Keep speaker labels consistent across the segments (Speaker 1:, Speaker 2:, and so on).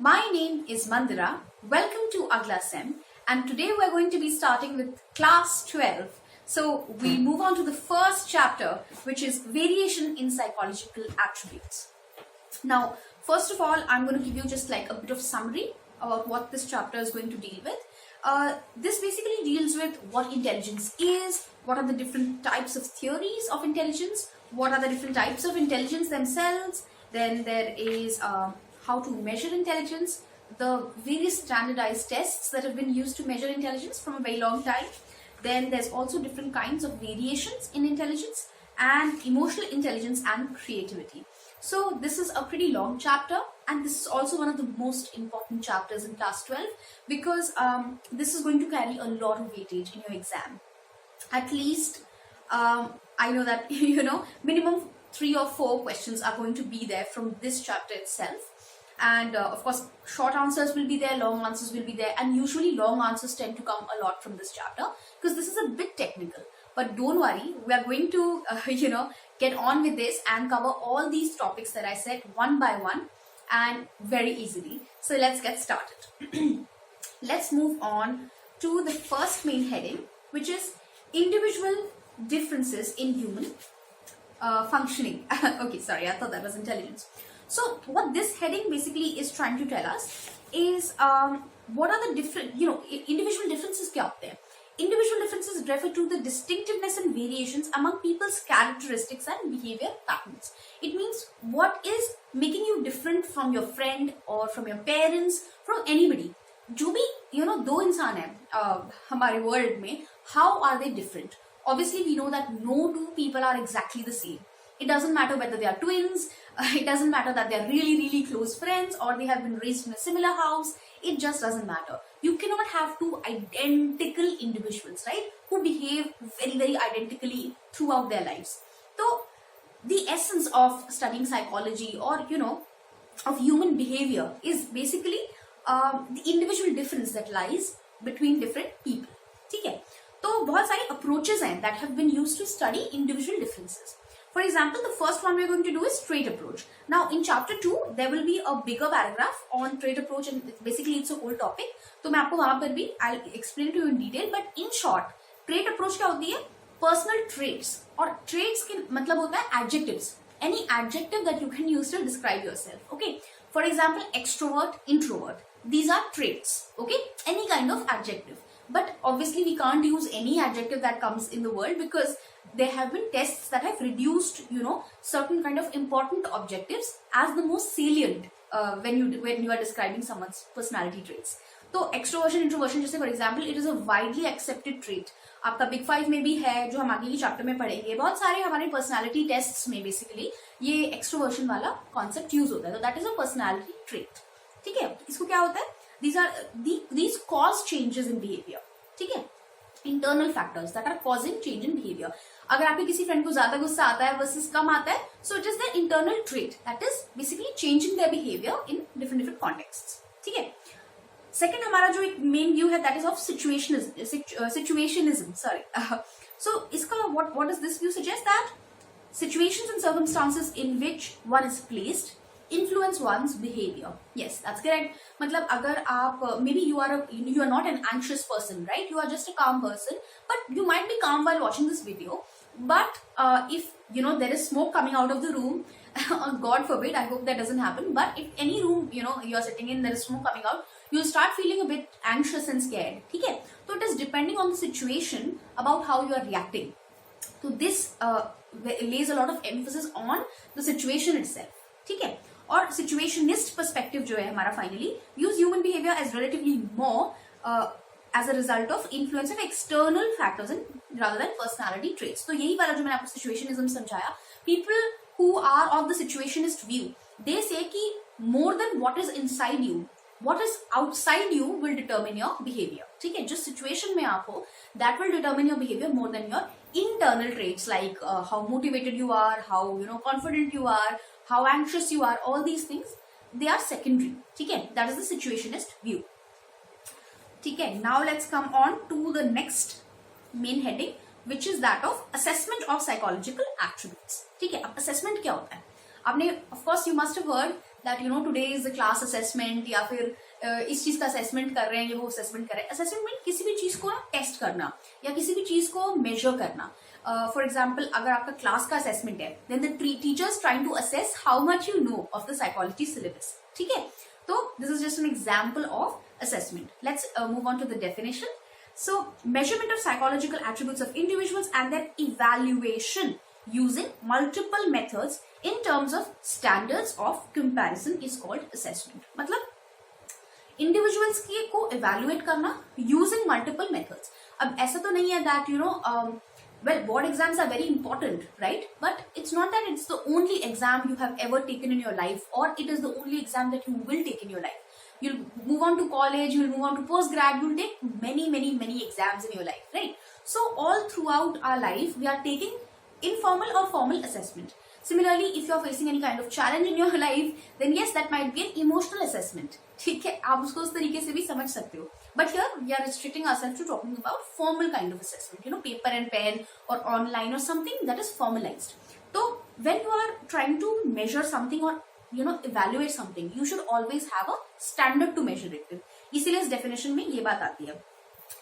Speaker 1: My name is Mandira. Welcome to Agla Sem, and today we're going to be starting with class 12. So we move on to the first chapter, which is variation in psychological attributes. Now, first of all, I'm going to give you just like a bit of summary about what this chapter is going to deal with. This basically deals with what intelligence is, what are the different types of theories of intelligence, what are the different types of intelligence themselves. Then there is how to measure intelligence, the various standardized tests that have been used to measure intelligence from a very long time. Then there's also different kinds of variations in intelligence and emotional intelligence and creativity. So this is a pretty long chapter, and this is also one of the most important chapters in class 12 because this is going to carry a lot of weightage in your exam. At least I know that minimum 3 or 4 questions are going to be there from this chapter itself. And of course, short answers will be there, long answers will be there, and usually long answers tend to come a lot from this chapter because this is a bit technical. But don't worry, we are going to get on with this and cover all these topics that I said one by one and very easily. So let's get started. Let's move on to the first main heading, which is individual differences in human functioning. Okay, sorry, I thought that was intelligence. So what this heading basically is trying to tell us is what are the different, individual differences kya hote hain? Individual differences refer to the distinctiveness and variations among people's characteristics and behavior patterns. It means what is making you different from your friend or from your parents, from anybody. जो भी दो इंसान है हमारे world में, how are they different? Obviously we know that no two people are exactly the same. It doesn't matter whether they are twins, it doesn't matter that they are really close friends or they have been raised in a similar house. It just doesn't matter. You cannot have two identical individuals, right, who behave very identically throughout their lives. So the essence of studying psychology or of human behavior is basically the individual difference that lies between different people. ठीक है, तो बहुत सारी approaches हैं that have been used to study individual differences. For example, the first one we're going to do is trait approach. Now, in chapter 2, there will be a bigger paragraph on trait approach, and basically it's a whole topic. तो मैं आपको वहाँ पर भी I'll explain to you in detail. But in short, trait approach क्या होती है? Personal traits, और traits के मतलब होता है adjectives. Any adjective that you can use to describe yourself. Okay. For example, extrovert, introvert. These are traits. Okay. Any kind of adjective. But obviously we can't use any adjective that comes in the world because there have been tests that have reduced, certain kind of important objectives as the most salient when you are describing someone's personality traits. तो extroversion, introversion जैसे for example, it is a widely accepted trait. आपका Big 5 में भी है जो हम आगे की चैप्टर में पढ़ेंगे. बहुत सारे हमारे personality tests में basically ये extroversion वाला concept use होता है. तो that is a personality trait. ठीक है, इसको क्या होता है? These cause changes in behavior. ठीक है, internal factors that are causing change in behavior. अगर आपके किसी फ्रेंड को ज्यादा गुस्सा आता है versus कम आता है, so it is their internal trait that is basically changing their behavior in different contexts. ठीक है. Second हमारा जो एक main view है that is of situationism. Sorry. So इसका what does this view suggest? That situations and circumstances in which one is placed influence one's behavior. Yes, that's correct. मतलब अगर आप maybe you are not an anxious person, right? You are just a calm person, but you might be calm while watching this video. But if there is smoke coming out of the room, God forbid, I hope that doesn't happen. But if any room you are sitting in, there is smoke coming out, you'll start feeling a bit anxious and scared. ठीक है? So it is depending on the situation about how you are reacting. So this lays a lot of emphasis on the situation itself. ठीक है? और situationist perspective जो है हमारा finally use human behavior as relatively more as a result of influence of external factors and rather than personality traits. तो यही वाला जो मैंने आपको situationism समझाया, people who are of the situationist view, they say कि more than what is inside you, what is outside you will determine your behavior. ठीक है, जिस situation में आप हो, that will determine your behavior more than your internal traits like how motivated you are, how confident you are, how anxious you are. All these things, they are secondary. ठीक है, that is the situationist view. ठीक है, now let's come on to the next main heading, which is that of assessment of psychological attributes. ठीक है, अब assessment क्या होता है? आपने of course you must have heard that you know today is the class assessment या फिर इस चीज का असेसमेंट कर रहे हैं या वो असेसमेंट कर रहे हैं. असेसमेंट मीन किसी भी चीज को ना टेस्ट करना या किसी भी चीज को मेजर करना. फॉर एग्जाम्पल अगर आपका क्लास का असेसमेंट है then the teacher's trying to assess how much you know of the psychology syllabus. ठीक है, तो this is just an example of assessment. Let's move on to the definition. So, measurement of psychological attributes of individuals and their evaluation using multiple methods in terms of standards of comparison is called assessment. मतलब individuals को evaluate करना using multiple methods. अब ऐसा तो नहीं है that you know well board exams are very important, right? But it's not that it's the only exam you have ever taken in your life or it is the only exam that you will take in your life. You'll move on to college, you'll move on to postgrad, you'll take many exams in your life, right? So all throughout our life, we are taking informal or formal assessment. Similarly, if you're facing any kind of challenge in your life, then yes, that might be an emotional assessment. ठीक है, आप उसको उस तरीके से भी समझ सकते हो. But here, we are restricting ourselves to talking about formal kind of assessment, you know, paper and pen or online or something that is formalized. So when you are trying to measure something or you know evaluate something, you should always have a standard to measure it with. इसीलिए इस definition में ये बात आती है.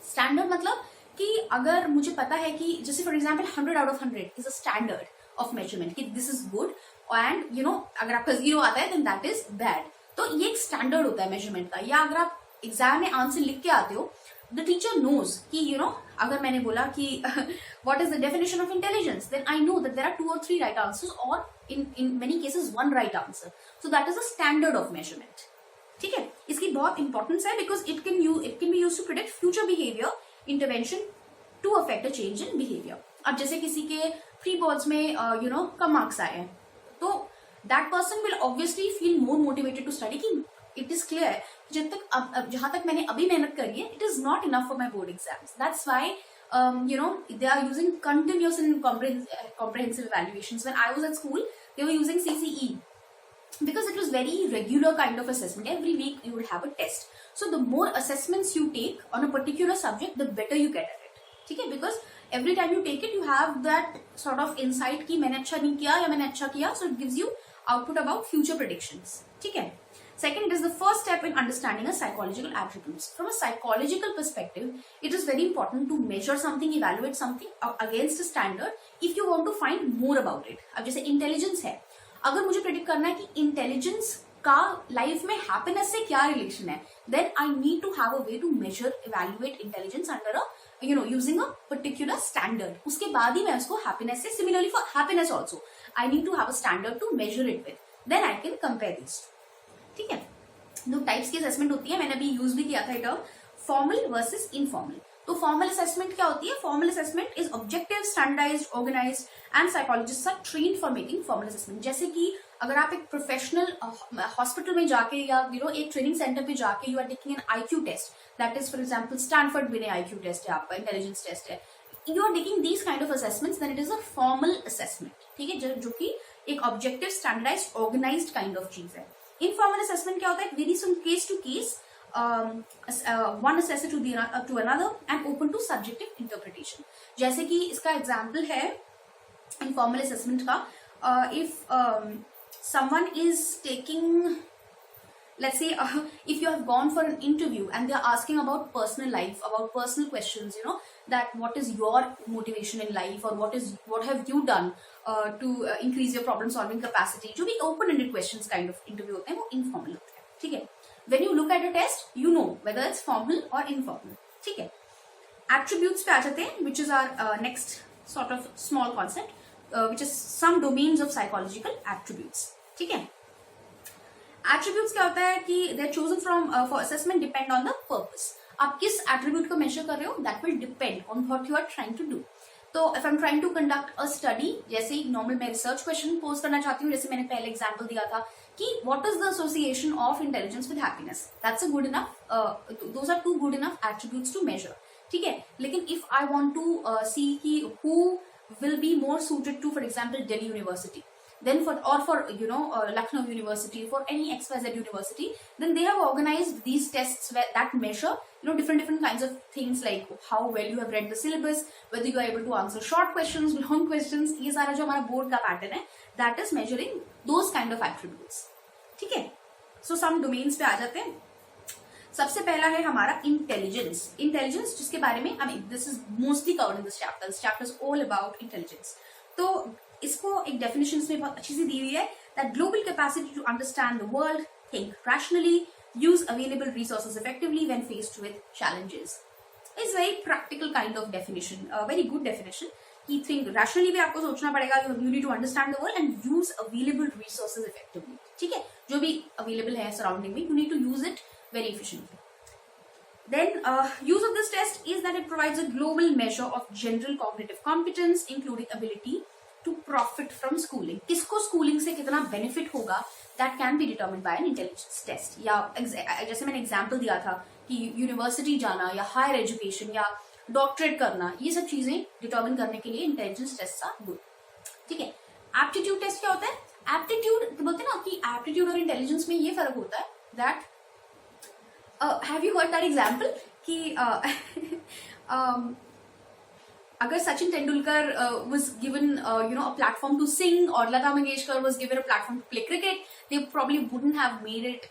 Speaker 1: Standard मतलब कि अगर मुझे पता है कि जैसे for example 100 out of 100 is a standard of measurement कि this is good and you know अगर आपका 0 आता है देन दैट इज बैड. तो ये एक स्टैंडर्ड होता है मेजरमेंट का. या अगर आप एग्जाम में आंसर लिख के आते हो द टीचर नोज कि यू नो अगर मैंने बोला कि what is the definition of intelligence then I know that there are 2 or 3 right answers और in many cases one right answer. So that is a standard of measurement. ठीक है, इसकी बहुत इंपॉर्टेंस है because it can be used to predict future behavior intervention to affect a change in behavior. अब जैसे किसी के प्री बोर्ड्स में you know कम मार्क्स आए हैं तो that person will obviously feel more motivated to study कि it is clear जब तक जहां तक मैंने अभी मेहनत करी है it is not enough for my board exams. That's why you know they are using continuous and comprehensive evaluations. When I was at school they were using CCE because it was very regular kind of assessment. Every week you would have a test. So the more assessments you take on a particular subject the better you get at it. ठीक है, because every time you take it you have that sort of insight कि मैंने अच्छा नहीं किया या मैंने अच्छा किया. So it gives you output about future predictions. ठीक है. Second, it is the first step in understanding a psychological attributes. From a psychological perspective, it is very important to measure something, evaluate something against a standard if you want to find more about it. अब जैसे intelligence है, अगर मुझे predict करना है कि intelligence का life में happiness से क्या relation है, then I need to have a way to measure, evaluate intelligence under a you know using a particular standard. उसके बाद ही मैं उसको happiness से, similarly for happiness also, I need to have a standard to measure it with. Then I can compare these two. ठीक है, दो types की assessment होती है. मैंने अभी यूज भी किया था टर्म फॉर्मल वर्सेस इनफॉर्मल. तो फॉर्मल असेसमेंट क्या होती है? Formal assessment is objective, standardised, organised and psychologists are trained for making formal assessment. जैसे कि अगर आप एक प्रोफेशनल हॉस्पिटल में जाके या यू नो एक ट्रेनिंग सेंटर पे जाके you are taking an IQ test, that is for example Stanford में आईक्यू टेस्ट है, आपका इंटेलिजेंस टेस्ट है, you are taking these kind of assessments, then it is a formal assessment. ठीक है, जो कि एक objective, standardised, organised kind of चीज है. Informal assessment क्या होता है? Varies from case to case, one assessor to another and open to subjective interpretation. जैसे कि इसका एग्जाम्पल है informal assessment का. If someone is taking, let's say if you have gone for an interview and they are asking about personal life, about personal questions, you know that what is your motivation in life or what have you done to increase your problem solving capacity, जो भी open ended questions kind of interview होते हैं वो informal होते हैं. ठीक है, when you look at a test you know whether it's formal or informal. ठीक है, attributes पे आ जाते हैं, which is our next sort of small concept, which is some domains of psychological attributes. ठीक है, attributes क्या होता है कि they are chosen from for assessment depend on the purpose. आप किस attribute को measure कर रहे हो that will depend on what you are trying to do. तो if I'm trying to conduct a study, जैसे नॉर्मल मैं रिसर्च क्वेश्चन पोज करना चाहती हूँ, जैसे मैंने पहले एग्जांपल दिया था कि what is the association of intelligence with happiness, that's a good enough, those are two good enough attributes to measure. ठीक है, लेकिन if I want to see कि who will be more suited to, for example, Delhi University, then for you know Lucknow University, for any XYZ university, then they have organized these tests that measure you know different kinds of things like how well you have read the syllabus, whether you are able to answer short questions, long questions. ये सारा जो हमारा board का pattern है, that is measuring those kind of attributes. ठीक है। सो सम domains पे आ जाते हैं। सबसे पहला है हमारा इंटेलिजेंस। इंटेलिजेंस जिसके बारे में I mean this is mostly covered in this chapter. This chapter is all about intelligence. तो इसको एक डेफिनेशन में बहुत अच्छी सी दी हुई है, that global capacity to understand the world, think rationally, use available resources effectively when faced with challenges. It's very practical kind of definition, very good definition कि थिंक रैशनली भी आपको सोचना पड़ेगा, you need to understand the world and use available resources effectively. ठीक है, जो भी available है सराउंडिंग में, you need to use it very efficiently. Then use of this test is that it provides a global measure of general cognitive competence including ability to profit from schooling. किसको schooling से कितना benefit होगा that can be determined by an intelligence test. या जैसे मैंने example दिया था कि university जाना या higher education या doctorate करना, ये सब चीजें determine करने के लिए intelligence tests are good. ठीक है। aptitude test क्या होता है? aptitude बोलते हैं ना कि aptitude और intelligence में ये फर्क होता है that have you heard that example कि अगर Sachin Tendulkar was given a platform to sing or Lata Mangeshkar was given a platform to play cricket, they probably wouldn't have made it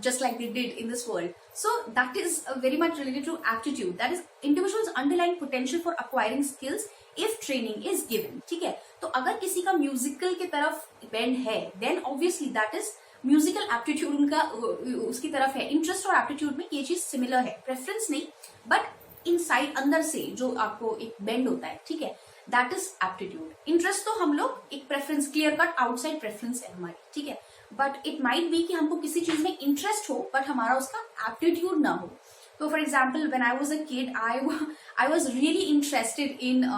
Speaker 1: just like they did in this world. So that is very much related to aptitude. That is individual's underlying potential for acquiring skills if training is given. ठीक है, तो अगर किसी का musical की तरफ bend है then obviously that is musical aptitude उनका उसकी तरफ है। इंटरेस्ट और एप्टीट्यूड में ये चीज सिमिलर है, प्रेफरेंस नहीं बट इनसाइड अंदर से जो आपको एक बेंड होता है, ठीक है, दैट इज एप्टीट्यूड। इंटरेस्ट तो हम लोग एक preference, clear cut outside preference है हमारी, ठीक है, बट इट माइट बी कि हमको किसी चीज में इंटरेस्ट हो बट हमारा उसका एप्टीट्यूड ना हो। तो for example when I was a kid I was really interested in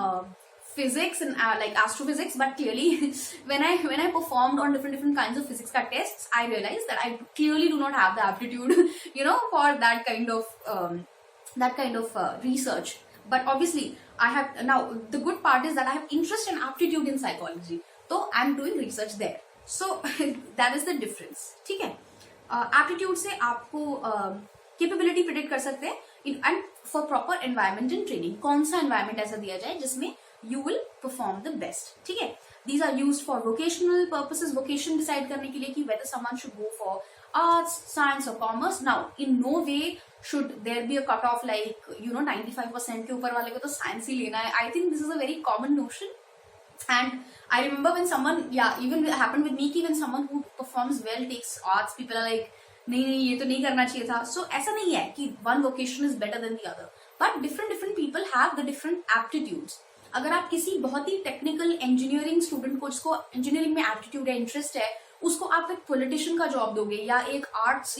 Speaker 1: physics and like astrophysics, but clearly when I performed on different kinds of physics tests, I realized that I clearly do not have the aptitude for that kind of research. But obviously I have now, the good part is that I have interest and aptitude in psychology, so I'm doing research there. So that is the difference. ठीक है, aptitude से आपको capability predict कर सकते हैं and for proper environment and training, कौन सा environment ऐसा दिया जाए जिसमें you will perform the best. ठीक है, these are used for vocational purposes. vocation decide करने के लिए कि whether someone should go for arts, science or commerce. Now in no way should there be a cut off like 95% के ऊपर वाले को तो science ही लेना है. I think this is a very common notion, and I remember when someone, even it happened with me कि when someone who performs well takes arts, people are like नहीं ये तो नहीं करना चाहिए था. So ऐसा नहीं है कि one vocation is better than the other, but different people have the different aptitudes. अगर आप किसी बहुत ही टेक्निकल इंजीनियरिंग स्टूडेंट को जिसको इंजीनियरिंग में एप्टीट्यूड है, इंटरेस्ट है, उसको आप एक पॉलिटिशियन का जॉब दोगे या एक आर्ट्स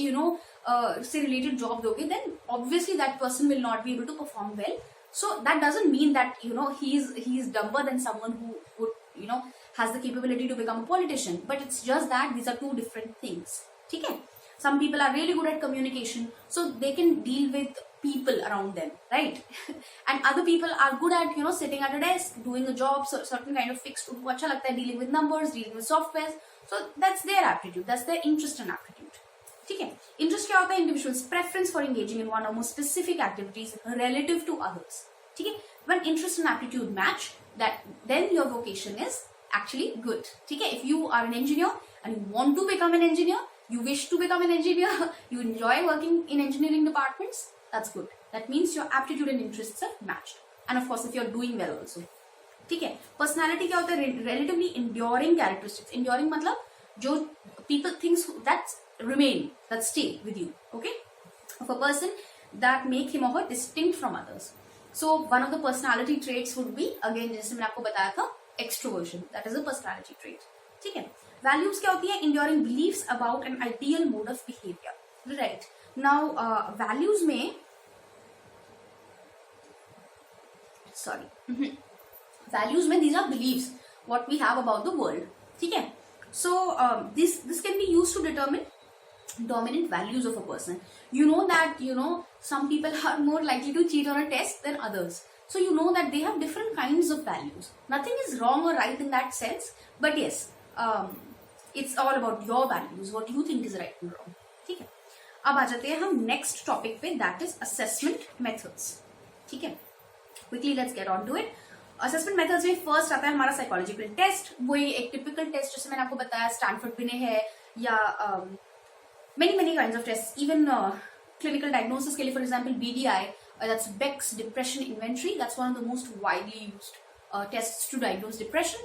Speaker 1: से रिलेटेड जॉब दोगे, then obviously that person will not be able to perform well. So that doesn't mean that he is dumber than someone who would has the capability to become a politician, but it's just that these are two different things. ठीक है, some people are really good at communication, so they can deal with people around them, right? And other people are good at sitting at a desk doing a job, so certain kind of fixed, उनको अच्छा लगता है dealing with numbers, dealing with software, so that's their aptitude, that's their interest and aptitude. ठीक है, interest क्या होता है? individual's preference for engaging in one or more specific activities relative to others. ठीक है, when interest and aptitude match, that then your vocation is actually good. ठीक है, if you are an engineer and you want to become an engineer, you wish to become an engineer, you enjoy working in engineering departments, that's good. That means your aptitude and interests are matched, and of course if you're doing well also. ठीक है, personality क्या होता है? relatively enduring characteristics. enduring मतलब जो people things that remain, that stay with you, okay, of a person that make him or her distinct from others. So one of the personality traits would be, again जैसे मैंने आपको बताया था, extroversion. That is a personality trait. ठीक है, values क्या होती है? enduring beliefs about an ideal mode of behavior, right? Now values में वैल्यूज में these are beliefs what we have about the world. ठीक है, so this can be used to determine dominant values of a person. You know that some people are more likely to cheat on a test than others, so you know that they have different kinds of values. Nothing is wrong or right in that sense, but yes, it's all about your values, what you think is right and wrong. ठीक है, अब आ जाते हैं हम next topic पे, that is assessment methods. ठीक है, quickly let's get on to it. Assessment methods में फर्स्ट आता है हमारा साइकोलॉजिकल टेस्ट. वही एक टिपिकल टेस्ट जैसे मैंने आपको बताया स्टैनफोर्ड भी ने है, या many kinds of tests, even clinical diagnosis के लिए, for example BDI, that's Beck's Depression Inventory, that's one of the most widely used tests to diagnose depression.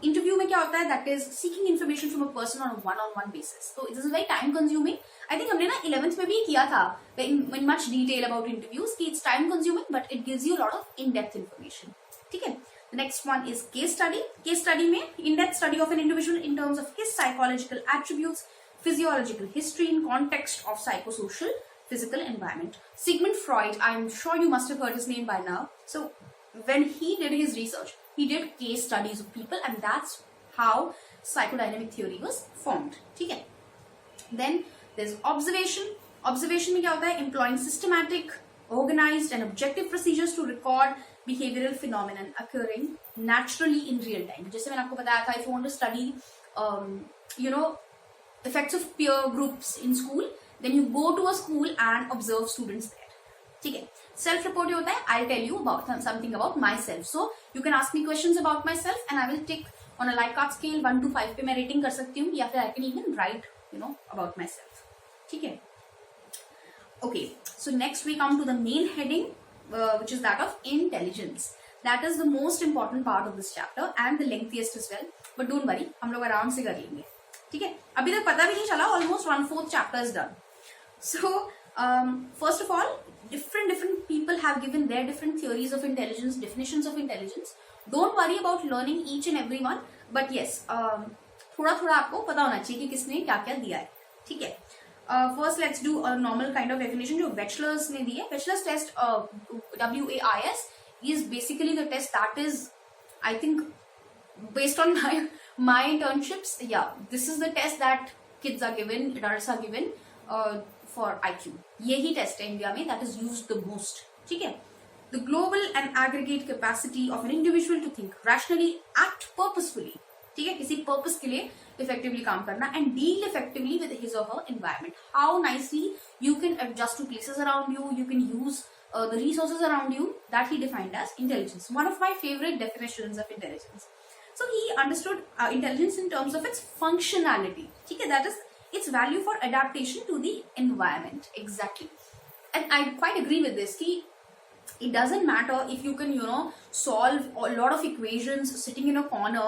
Speaker 1: Interview में क्या होता है, that is seeking information from a person on a one-on-one basis. So this is very time consuming. I think हमने ना 11th में भी किया था in much detail about interviews कि it's time consuming but it gives you a lot of in-depth information. ठीक है. The next one is case study. Case study में in-depth study of an individual in terms of his psychological attributes, physiological history in context of psychosocial physical environment. Sigmund Freud, I'm sure you must have heard his name by now. So when he did his research, he did case studies of people and that's how psychodynamic theory was formed. ठीक है. Then there's observation. Observation में क्या होता है? Employing systematic, organized and objective procedures to record behavioral phenomenon occurring naturally in real time. जैसे मैंने आपको बताया था, if you want to study, effects of peer groups in school, then you go to a school and observe students there. ठीक है. Self report होता है, I'll tell you about something about myself. So you can ask me questions about myself and I will take on a Likert scale 1 to 5 पे मैं rating कर सकती हूँ, या फिर I can even write about myself. ठीक है. Okay, so next we come to the main heading, which is that of intelligence. That is the most important part of this chapter and the lengthiest as well. But don't worry, हम लोग आराम से कर लेंगे. ठीक है. अभी तक पता भी नहीं चला, almost 1/4 chapter is done. So first of all, different people have given their different theories of intelligence, definitions of intelligence. Don't worry about learning each and every one, but yes, थोड़ा आपको पता होना चाहिए कि किसने क्या क्या दिया है. ठीक है. First, let's do a normal kind of definition जो Wechsler's ने दी है. Wechsler's test, WAIS, is basically the test that is, I think, based on my internships. Yeah, this is the test that kids are given, adults are given for IQ. यही test है India में that is used the most. ठीक है. The global and aggregate capacity of an individual to think rationally, act purposefully. ठीक है, किसी purpose के लिए इफेक्टिवली काम करना and deal effectively with his or her environment. How nicely you can adjust to places around you, you can use the resources around you, that he defined as intelligence. One of my favorite definitions of intelligence. So he understood intelligence in terms of its functionality. ठीक है, that is its value for adaptation to the environment. Exactly. And I quite agree with this. It doesn't matter if you can, solve a lot of equations sitting in a corner,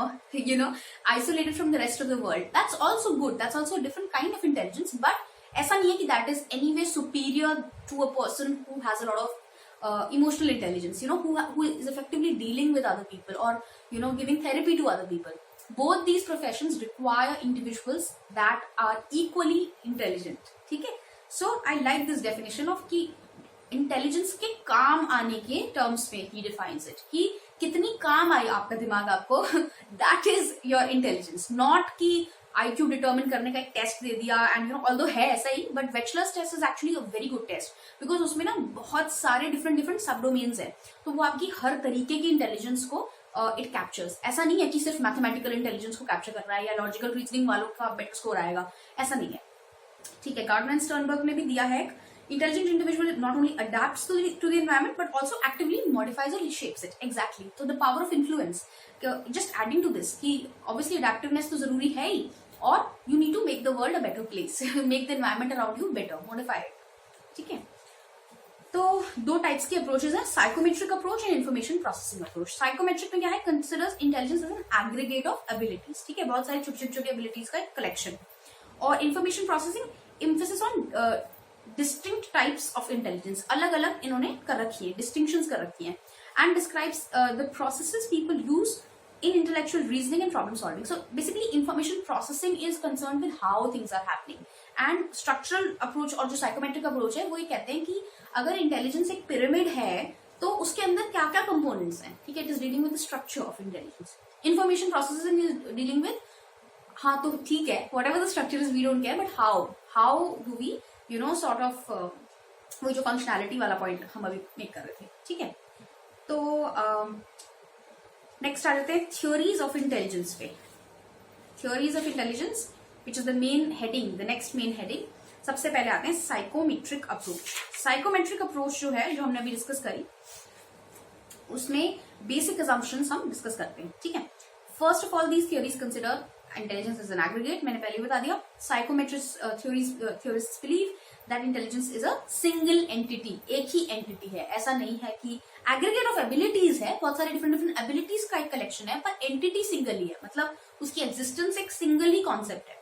Speaker 1: isolated from the rest of the world. That's also good. That's also a different kind of intelligence. But ऐसा नहीं है कि that is anyway superior to a person who has a lot of emotional intelligence, who is effectively dealing with other people or, giving therapy to other people. Both these professions require individuals that are equally intelligent. ठीक है? So I like this definition of कि intelligence के काम आने के terms में ही defines it, कि कितनी काम आई आपका दिमाग आपको, that is your intelligence. Not कि IQ डिटर्मिन करने का एक टेस्ट दे दिया एंड ऑल्दो है ऐसा ही, but Wechsler's test is actually a very good test because उसमें ना बहुत सारे डिफरेंट सब डोमेन्स है, तो वो आपकी हर तरीके की इंटेलिजेंस को इट कैप्चर्स. ऐसा नहीं है कि सिर्फ मैथमेटिकल इंटेलिजेंस को कैप्चर कर रहा है या लॉजिकल रीजनिंग वालों का बेटर स्कोर आएगा, ऐसा नहीं है. ठीक है. गार्डनर एंड स्टर्नबर्ग ने भी दिया है, intelligent individual not only adapts to the environment but also actively modifies or reshapes it. Exactly. So the power of influence. Just adding to this, कि obviously adaptiveness तो जरूरी है ही, और you need to make the world a better place, make the environment around you better, modify it. ठीक है. तो दो types की अप्रोचेस हैं, psychometric approach and information processing approach. Psychometric में क्या है, considers intelligence as an aggregate of abilities. ठीक है, बहुत सारी छोटी एबिलिटीज का एक कलेक्शन. और information processing emphasis on distinct types of intelligence, अलग अलग इन्होंने कर रखी है, डिस्टिंक्शंस कर रखी हैं, and describes the processes people use in intellectual reasoning and problem solving. So basically information processing is concerned with how things are happening, and structural approach और जो psychometric approach है वो ये कहते हैं कि अगर intelligence एक pyramid है तो उसके अंदर क्या क्या components हैं. ठीक है, it is dealing with the structure of intelligence. Information processing is dealing with, हाँ तो ठीक है, whatever the structure is we don't care, but how do we sort of वो जो functionality वाला point हम अभी make कर रहे थे. ठीक है, तो नेक्स्ट आ जाते हैं थ्योरीज ऑफ इंटेलिजेंस पे. Theories of intelligence which is the main heading, the next main heading. सबसे पहले आते हैं साइकोमेट्रिक अप्रोच. साइकोमेट्रिक अप्रोच जो है, जो हमने अभी डिस्कस करी, उसमें बेसिक असम्पशंस हम डिस्कस करते हैं. ठीक है. First of all these theories consider intelligence is an aggregate, मैंने पहले बता दिया. Psychometric theorists believe that intelligence is a single entity, एक ही एंटिटी है. ऐसा नहीं है कि एग्रीगेट ऑफ एबिलिटीज है, बहुत सारे डिफरेंट डिफरेंट एबिलिटीज का एक कलेक्शन है, पर एंटिटी सिंगल ही है, मतलब उसकी एग्जिस्टेंस एक सिंगल ही कॉन्सेप्ट है.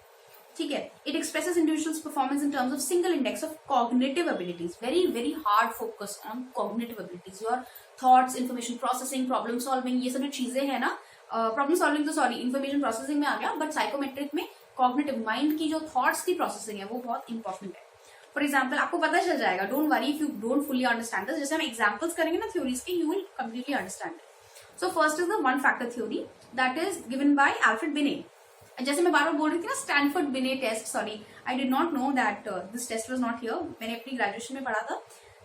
Speaker 1: ठीक है. It expresses individuals performance in terms of single index of cognitive abilities. Very very hard focus on cognitive abilities. Your thoughts, information processing, problem solving, ये सब जो चीजें हैं ना, प्रॉब्लम सॉल्विंग तो सॉरी इंफॉर्मेशन प्रोसेसिंग में आ गया, बट साइकोमेट्रिक में कॉग्निटिव, माइंड की जो थॉट्स की प्रोसेसिंग है वो बहुत इंपॉर्टेंट है. फॉर एग्जाम्पल आपको पता चल जाएगा, don't worry if you don't fully understand this. जैसे हम एग्जाम्पल्स करेंगे ना थ्योरीज के, you will completely understand it. So first is the one factor theory that is given by Alfred बिने. जैसे मैं बार बार बोल रही थी ना, Stanford Binet test, sorry I did not know that this test was not here, मैंने अपनी graduation में पढ़ा था.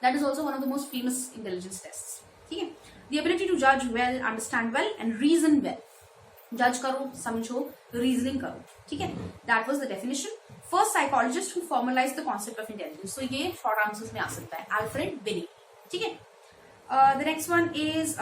Speaker 1: That is also one of the most famous intelligence test. ठीक है. द एबिलिटी टू जज well, understand well and reason well. जज करो, समझो, रीजनिंग करो. ठीक है. That was the definition. First psychologist who formalized the concept of intelligence. तो ये शॉर्ट आंसर्स में आ सकता है, अल्फ्रेड बिने. ठीक है. The next one is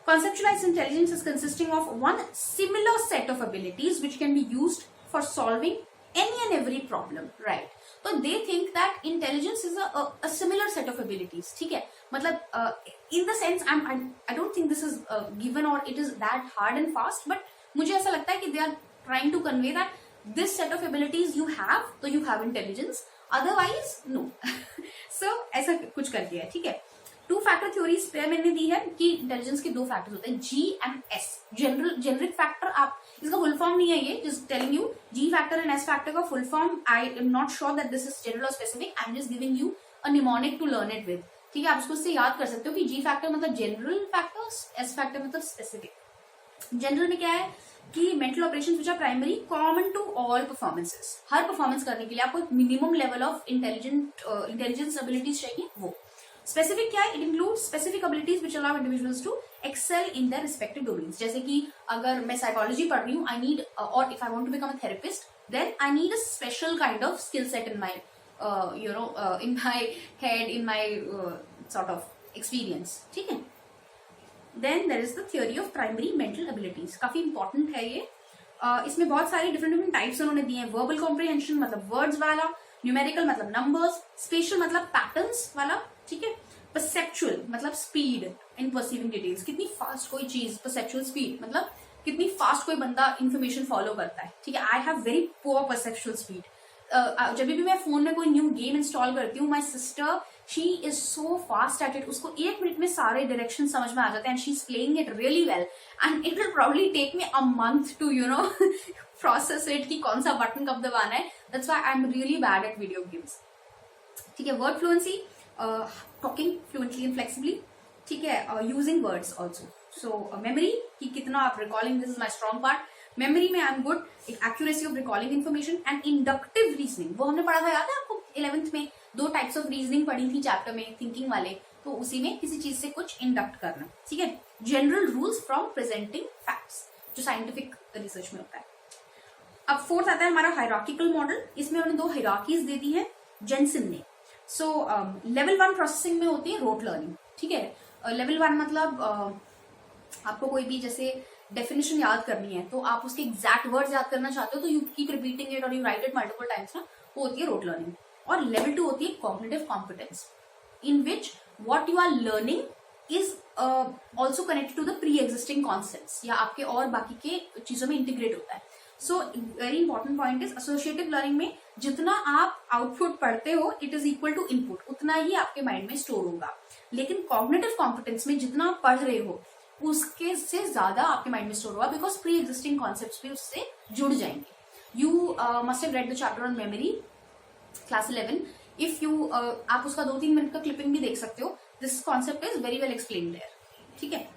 Speaker 1: conceptualized intelligence is consisting of one similar set of abilities which can be used for solving any and every problem, right? So they think that intelligence is a similar set of abilities. ठीक है. मतलब in the sense I don't think this is given or it is that hard and fast, but मुझे ऐसा लगता है कि they are trying to convey that this set of abilities you have, so you have intelligence, otherwise no. So ऐसा कुछ कर दिया है. ठीक है. टू फैक्टर थ्योरीज पे मैंने दी है कि इंटेलिजेंस के दो फैक्टर्स होते हैं, G and S. Generic factor, आप इसका फुल फॉर्म नहीं है ये, just telling you. G factor and S factor का full form I am not sure that this is general or specific. I am just giving you a mnemonic to learn it with. ठीक है. आप उसको इससे याद कर सकते हो कि जी फैक्टर मतलब जनरल फैक्टर्स, एस फैक्टर मतलब स्पेसिफिक. जनरल में क्या है कि mental operations which are primary common to all performances. हर परफॉर्मेंस करने के लिए आपको एक minimum level of intelligence abilities चाहिए. वो स्पेसिफिक क्या है? It include specific abilities which allow individuals to excel in their respective domains. जैसे कि अगर मैं साइकोलॉजी पढ़ रही हूँ, आई नीड, और if I want to become a therapist, then I need a special kind of skill set in my in my head, in my sort of experience. ठीक है. Then there is the theory of primary mental abilities. काफी important है ये. इसमें बहुत सारे different types उन्होंने दिए हैं. वर्बल कॉम्प्रिहेंशन मतलब वर्ड्स वाला, न्यूमेरिकल मतलब नंबर्स, स्पेशल मतलब पैटर्न्स वाला. ठीक है. परसेप्चुअल मतलब स्पीड इन परसीविंग डिटेल्स, कितनी फास्ट कोई चीज, परसेप्चुअल स्पीड मतलब कितनी फास्ट कोई बंदा इंफॉर्मेशन फॉलो करता है. ठीक है. I have very poor perceptual speed. जब भी मैं फोन में कोई न्यू गेम इंस्टॉल करती हूँ, my sister she is so fast at it, उसको 1 मिनट में सारे डायरेक्शन समझ में आ जाते हैं, and she is playing it really well, and it will probably take me a month to process it कि कौन सा बटन कब दबाना है. That's why I am really bad at video games. ठीक है. Word fluency, talking fluently and flexibly. ठीक है. Using words also. So memory कि कितना आप recalling, this is my strong part. Memory में I am good. Accuracy of recalling information and inductive reasoning, वो हमने पढ़ा था, याद है आपको 11th में 2 टाइप्स ऑफ रीजनिंग पढ़ी थी चैप्टर में, थिंकिंग वाले. तो उसी में किसी चीज से कुछ इंडक्ट करना. ठीक है. General rules from presenting facts, जो साइंटिफिक रिसर्च में होता है. अब फोर्थ आता है हमारा हायरार्किकल मॉडल. इसमें उन्होंने 2 हायरार्कीज दे दी है जेनसन ने. सो लेवल 1 प्रोसेसिंग में होती है रोट लर्निंग. ठीक है. लेवल 1 मतलब आपको कोई भी जैसे डेफिनेशन याद करनी है, तो आप उसके एग्जैक्ट वर्ड्स याद करना चाहते हो, तो you keep repeating it or you right it multiple times ना, वो होती है रोट लर्निंग. और लेवल 2 होती है cognitive competence, in which what you are learning is also connected to the pre existing concepts, या आपके और बाकी के चीजों में इंटीग्रेट होता है. So very important point is associative learning में जितना आप आउटपुट पढ़ते हो, it is equal to input, उतना ही आपके माइंड में स्टोर होगा. लेकिन कॉग्निटिव कॉम्पिटेंस में जितना आप पढ़ रहे हो उसके से ज्यादा आपके माइंड में स्टोर होगा, बिकॉज प्री एग्जिस्टिंग कॉन्सेप्ट्स भी उससे जुड़ जाएंगे. You must have read the chapter on memory, class 11. If you आप उसका 2-3 मिनट का क्लिपिंग भी देख सकते हो. This concept is very well explained there. ठीक है.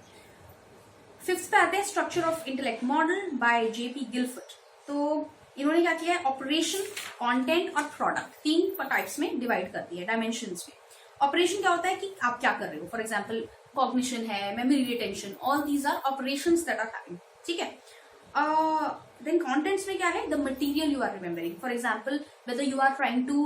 Speaker 1: 5th पे आते हैं structure of intellect model by JP Guilford. तो इन्होंने क्या किया है, ऑपरेशन, कंटेंट और प्रोडक्ट 3 टाइप्स में डिवाइड कर दिया, डायमेंशंस में. ऑपरेशन क्या होता है कि आप क्या कर रहे हो. फॉर एग्जाम्पल कॉग्निशन है, memory retention, all these are operations that are happening. ठीक है. देन कंटेंट्स में क्या है, the material you are remembering. For example whether you are trying to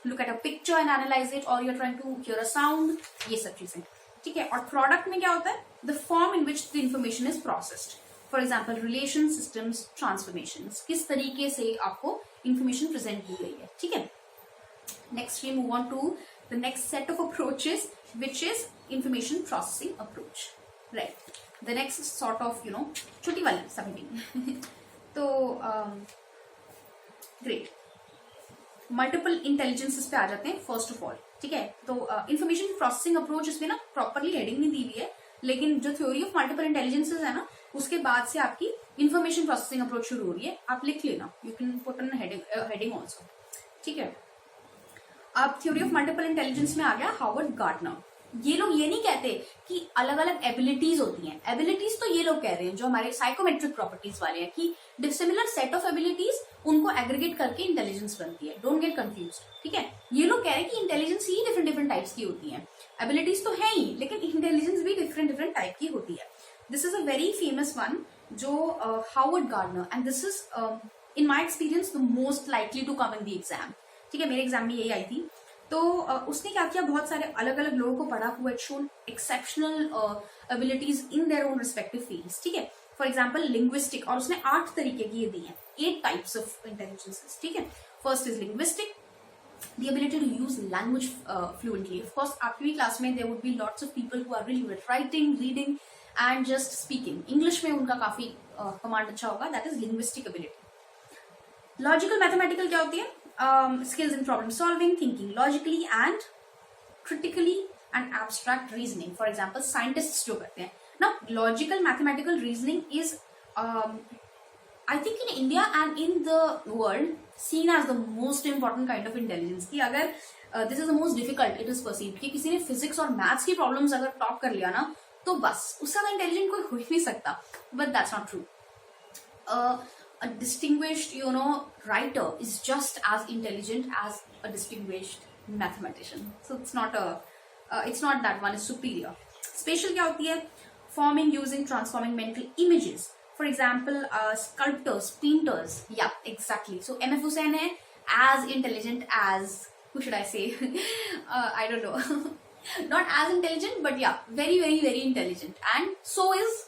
Speaker 1: look at a picture and analyse it, or you are trying to hear a sound, ये सब चीजें. ठीक है. और प्रोडक्ट में क्या होता है, the form in which the information is processed. For example relation systems transformation, किस तरीके से आपको इंफॉर्मेशन प्रेजेंट की गई है, ठीक है. Next we move on to the next set of approaches, which is information processing approach, right? The next sort of छोटी वाली सबमिटिंग. तो ग्रेट, मल्टीपल इंटेलिजेंसेस पे आ जाते हैं फर्स्ट ऑफ ऑल, ठीक है. तो इंफॉर्मेशन प्रोसेसिंग अप्रोच इसमें ना प्रॉपरली हेडिंग नहीं दी हुई है, लेकिन जो थ्योरी ऑफ मल्टीपल इंटेलिजेंसेस है ना, उसके बाद से आपकी इंफॉर्मेशन प्रोसेसिंग अप्रोच शुरू हो रही है. आप लिख लेना, you can put an heading also, ठीक है. अब थ्योरी ऑफ मल्टीपल इंटेलिजेंस में आ गया हार्वर्ड गार्टनर. ये लोग ये नहीं कहते कि अलग अलग एबिलिटीज होती हैं. एबिलिटीज तो ये लोग कह रहे हैं जो हमारे साइकोमेट्रिक प्रॉपर्टीज वाले हैं कि डिसिमिलर सेट ऑफ एबिलिटीज उनको एग्रीगेट करके इंटेलिजेंस बनती है. डोंट गेट कंफ्यूज्ड, ठीक है. ये लोग कह रहे हैं कि इंटेलिजेंस ही डिफरेंट डिफरेंट टाइप्स की होती है. एबिलिटीज तो है ही, लेकिन इंटेलिजेंस भी डिफरेंट डिफरेंट टाइप की होती है. This is a very famous one जो Howard Gardner, and this is in my experience the most likely to come in the exam, ठीक है. मेरे एग्जाम में यही आई थी. तो उसने क्या किया, बहुत सारे अलग अलग लोगों को पढ़ा हुआ, it shown exceptional abilities in their own respective fields, ठीक है. फॉर एग्जाम्पल लिंग्विस्टिक, और उसने 8 तरीके की ये दी हैं, 8 टाइप्स ऑफ इंटेलिजेंसेस, ठीक है. First is linguistic, the ability to use language fluently. Of course, आपकी भी क्लास में there would be lots of people who are really good at writing, reading and just speaking. English में उनका काफी command अच्छा होगा. That is linguistic ability. Logical mathematical क्या होती है? Skills in problem solving, thinking logically and critically, and abstract reasoning. For example, scientists जो करते हैं. Now, logical mathematical reasoning is I think in India and in the world seen as the most important kind of intelligence. कि अगर this is the most difficult, it is perceived कि किसी ने physics और maths की problems अगर top कर लिया ना, तो बस उससे ज़्यादा intelligent कोई हो ही नहीं सकता. But that's not true. A distinguished, writer is just as intelligent as a distinguished mathematician. So it's not that one is superior. Spatial क्या होती है? Forming, using, transforming mental images. For example, sculptors, painters. Yeah, exactly. So M.F. Hussain है as intelligent as, who should I say? I don't know. Not as intelligent, but yeah, very, very, very intelligent. And so is,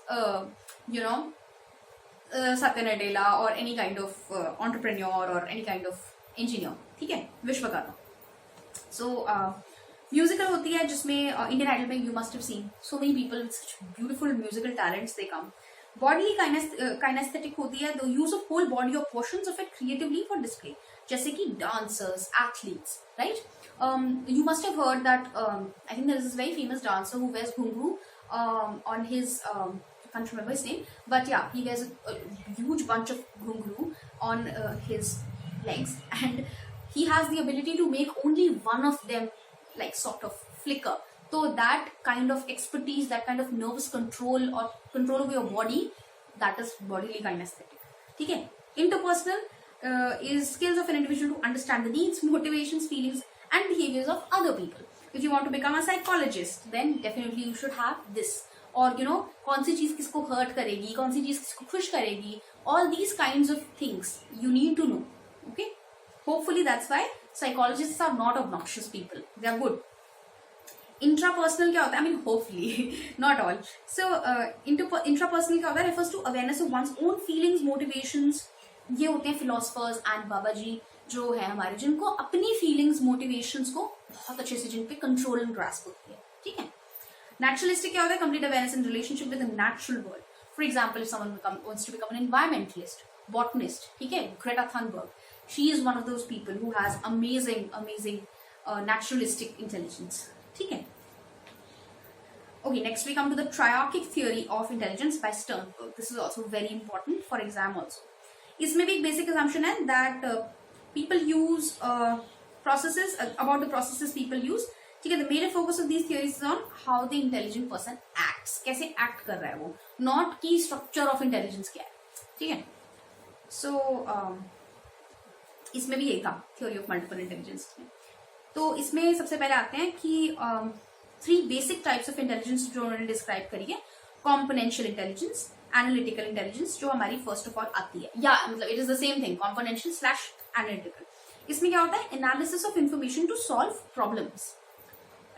Speaker 1: Satya Nadella or any kind of entrepreneur or any kind of engineer. ठीक है, Vishwakarma. So musical होती है जिसमें Indian Idol में you must have seen so many people with such beautiful musical talents they come. Bodily kinesthetic होती है, the use of whole body or portions of it creatively for display, जैसे कि dancers, athletes, right? You must have heard that I think there is this very famous dancer who wears ghungroo on his I can't remember his name, but yeah, he wears a huge bunch of ghungroo on his legs, and he has the ability to make only one of them like sort of flicker. So that kind of expertise, that kind of nervous control or control of your body, that is bodily kinesthetic. ठीक है. Interpersonal is skills of an individual to understand the needs, motivations, feelings and behaviors of other people. If you want to become a psychologist, then definitely you should have this. और कौन सी चीज किसको hurt करेगी, कौन सी चीज किसको खुश करेगी, all these kinds of things you need to know. Okay. Hopefully that's why psychologists are not obnoxious people. They are good. Intrapersonal क्या होता है? I mean, hopefully, not all. So, intrapersonal क्या होता है? Refers to awareness of one's own feelings, motivations. ये होते हैं philosophers and बाबा जी जो है हमारे, जिनको अपनी feelings, motivations को बहुत अच्छे से जिन पे control and grasp होती है, ठीक है? Naturalistic क्या होता है? Complete awareness in relationship with the natural world. For example, if someone wants to become an environmentalist, botanist, ठीक है? Greta Thunberg. She is one of those people who has amazing naturalistic intelligence. ठीक है. Okay, next we come to the triarchic theory of intelligence by Sternberg. This is also very important for exam also. इसमें भी एक basic assumption है that people use processes about the processes people use. ठीक है. The major focus of these theories is on how the intelligent person acts. कैसे act कर रहा है वो, not की structure of intelligence क्या है. ठीक है. So इसमें भी यही था theory of multiple intelligence में. तो इसमें सबसे पहले आते हैं कि 3 बेसिक टाइप्स ऑफ इंटेलिजेंस जो उन्होंने डिस्क्राइब करी है. कॉम्पोनेंशियल इंटेलिजेंस, एनालिटिकल इंटेलिजेंस जो हमारी फर्स्ट ऑफ ऑल आती है, या मतलब it is the same thing, componential slash analytical. इसमें क्या होता है? Analysis of information to solve problems.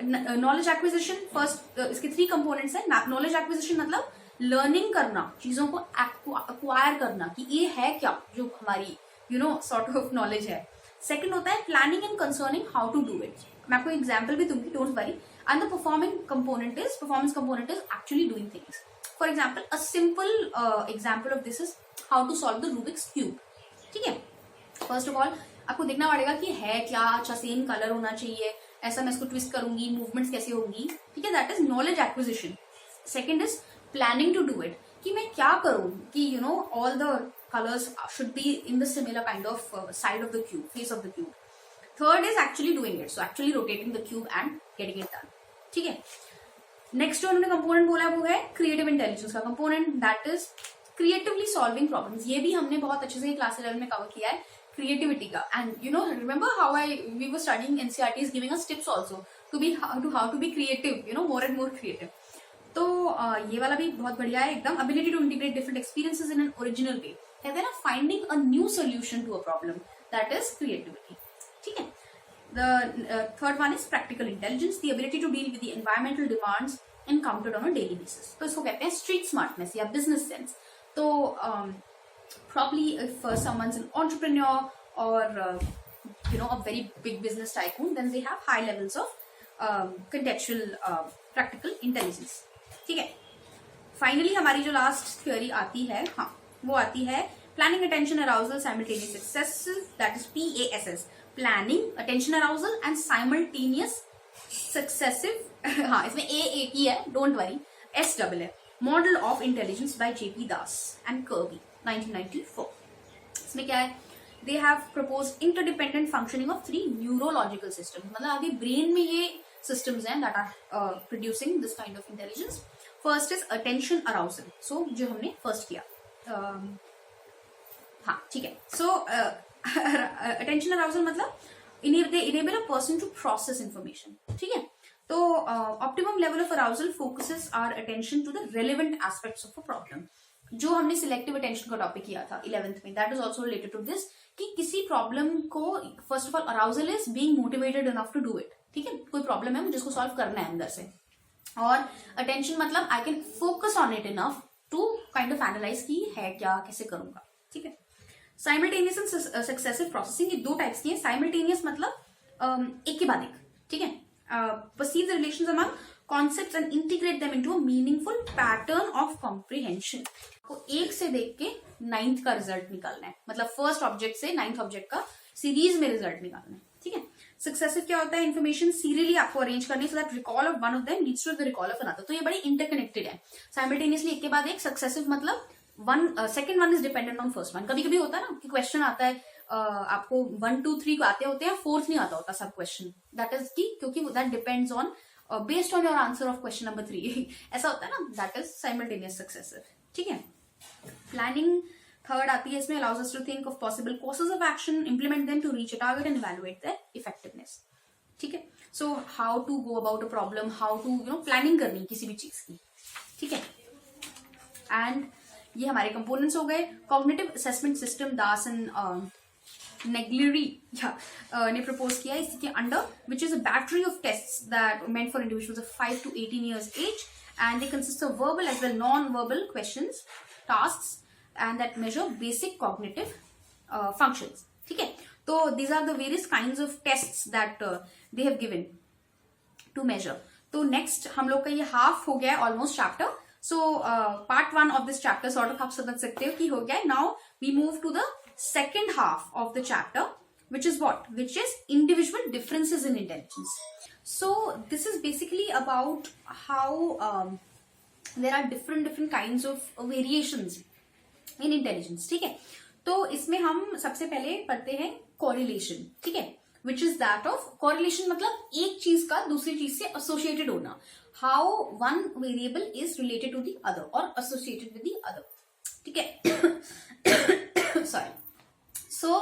Speaker 1: Knowledge acquisition first, इसके 3 कंपोनेंट्स है. नॉलेज एक्विजिशन मतलब लर्निंग करना, चीजों को एक्वायर करना कि ये है क्या जो हमारी सॉर्ट ऑफ नॉलेज है। सेकंड होता है planning and concerning how to do it. मैं आपको एग्जाम्पल भी दूंगी, don't worry. And the performance component is actually doing things. For example, a simple example of this is how to solve the Rubik's cube. ठीक है, first of all आपको देखना पड़ेगा कि है क्या, अच्छा सेम कलर होना चाहिए, ऐसा मैं इसको ट्विस्ट करूंगी, मूवमेंट्स कैसे होंगी। ठीक है, that is knowledge acquisition. Second is planning to do it, कि मैं क्या करूं कि all the colors should be in the similar kind of side of the cube, face of the cube. Third is actually doing it, so actually rotating the cube and getting it done. ठीक है, next जो उन्होंने component बोला वो है creative intelligence का component, that is creatively solving problems. ये भी हमने बहुत अच्छे से क्लास 11 में कवर किया है क्रिएटिविटी का। And remember how we were studying NCERT is giving us tips also to be how to be creative, more and more creative. तो ये वाला भी बहुत बढ़िया है एकदम। Ability to integrate different experiences in an original way, कहते हैं ना finding a new solution to a problem, that is creativity. ठीक है, the third one is practical intelligence, the ability to deal with the environmental demands encountered on a daily basis. तो इसको कहते हैं street smartness या business sense. तो probably if someone's an entrepreneur or a very big business tycoon, then they have high levels of contextual practical intelligence. ठीक है, finally हमारी जो लास्ट थ्योरी आती है, हाँ वो आती है planning, attention, arousal, simultaneous successive, that is PASS, planning, attention, arousal and simultaneous successive. हाँ, इसमें A एक ही है, डोंट वरी, S डबल है। Model of intelligence by JP Das and Kirby, 1994। इसमें क्या है, they have proposed interdependent functioning of 3 neurological systems, मतलब आगे ब्रेन में ये सिस्टम्स हैं that are producing this kind of intelligence. First is attention arousal, so जो हमने फर्स्ट किया, हाँ ठीक है। सो अटेंशन अराउजल मतलब they enable a person to process information. ठीक है, तो optimum level of arousal focuses our attention to the relevant aspects of a problem. जो हमने सिलेक्टिव अटेंशन का टॉपिक किया था 11th में, that is also related to this, कि किसी प्रॉब्लम को first of all arousal is being motivated enough to do it. ठीक है, कोई प्रॉब्लम है मुझे उसको सॉल्व करना है अंदर से, और अटेंशन मतलब I can focus on it enough to kind of analyse की है क्या, कैसे करूंगा। ठीक है, साइमल्टेनियस एंड सक्सेसिव प्रोसेसिंग, ये 2 टाइप्स की है। साइमल्टेनियस मतलब एक के बाद एक। ठीक है, perceive the relations among concepts and integrate them into a meaningful pattern of comprehension। को एक से देख के 9th का रिजल्ट निकालना है, मतलब फर्स्ट ऑब्जेक्ट से 9th ऑब्जेक्ट का सीरीज में रिजल्ट निकालना है। ठीक है, सक्सेसिव क्या होता है, इन्फॉर्मेशन सीरियली आपको अरेंज करनी, so that recall of one of them leads to the recall of another. तो ये बड़ी इंटरकनेक्टेड है। साइमल्टेनियसली एक के बाद एक, सक्सेसिव मतलब second one is dependent on first one. कभी कभी होता है ना कि क्वेश्चन आता है, आपको 1 2 3 आते होते हैं, 4th नहीं आता होता सब क्वेश्चन, दैट इज की क्योंकि that depends on based on your answer of question number 3 ऐसा होता है ना, दैट इज साइमल्टेनियस सक्सेसिव। ठीक है, प्लानिंग थर्ड आती है इसमें, allows us to think of possible courses of action, implement them to reach a target and evaluate their effectiveness. ठीक है, so how to go about a problem, how to planning करनी किसी भी चीज की। ठीक है, एंड ये हमारे कंपोनेंट्स हो गए। Cognitive assessment system Das and Naglieri ने प्रपोज किया इसके under, which is a battery of tests that meant for individuals of 5 to 18 years age, and they consist of verbal as well non verbal questions, tasks, and that measure basic cognitive functions. ठीक है, तो these are the various kinds of tests that they have given to measure. तो next हम लोग का ये half हो गया almost chapter. So part 1 of this chapter sort of आप समझ सकते हो कि हो गया। Now we move to the second half of the chapter, which is what? Which is individual differences in intelligence. So this is basically about how there are different kinds of variations in intelligence. ठीक है, तो इसमें हम सबसे पहले पढ़ते हैं correlation. ठीक है, which is that of correlation मतलब एक चीज का दूसरी चीज से associated होना, how one variable is related to the other or associated with the other. ठीक है, sorry. So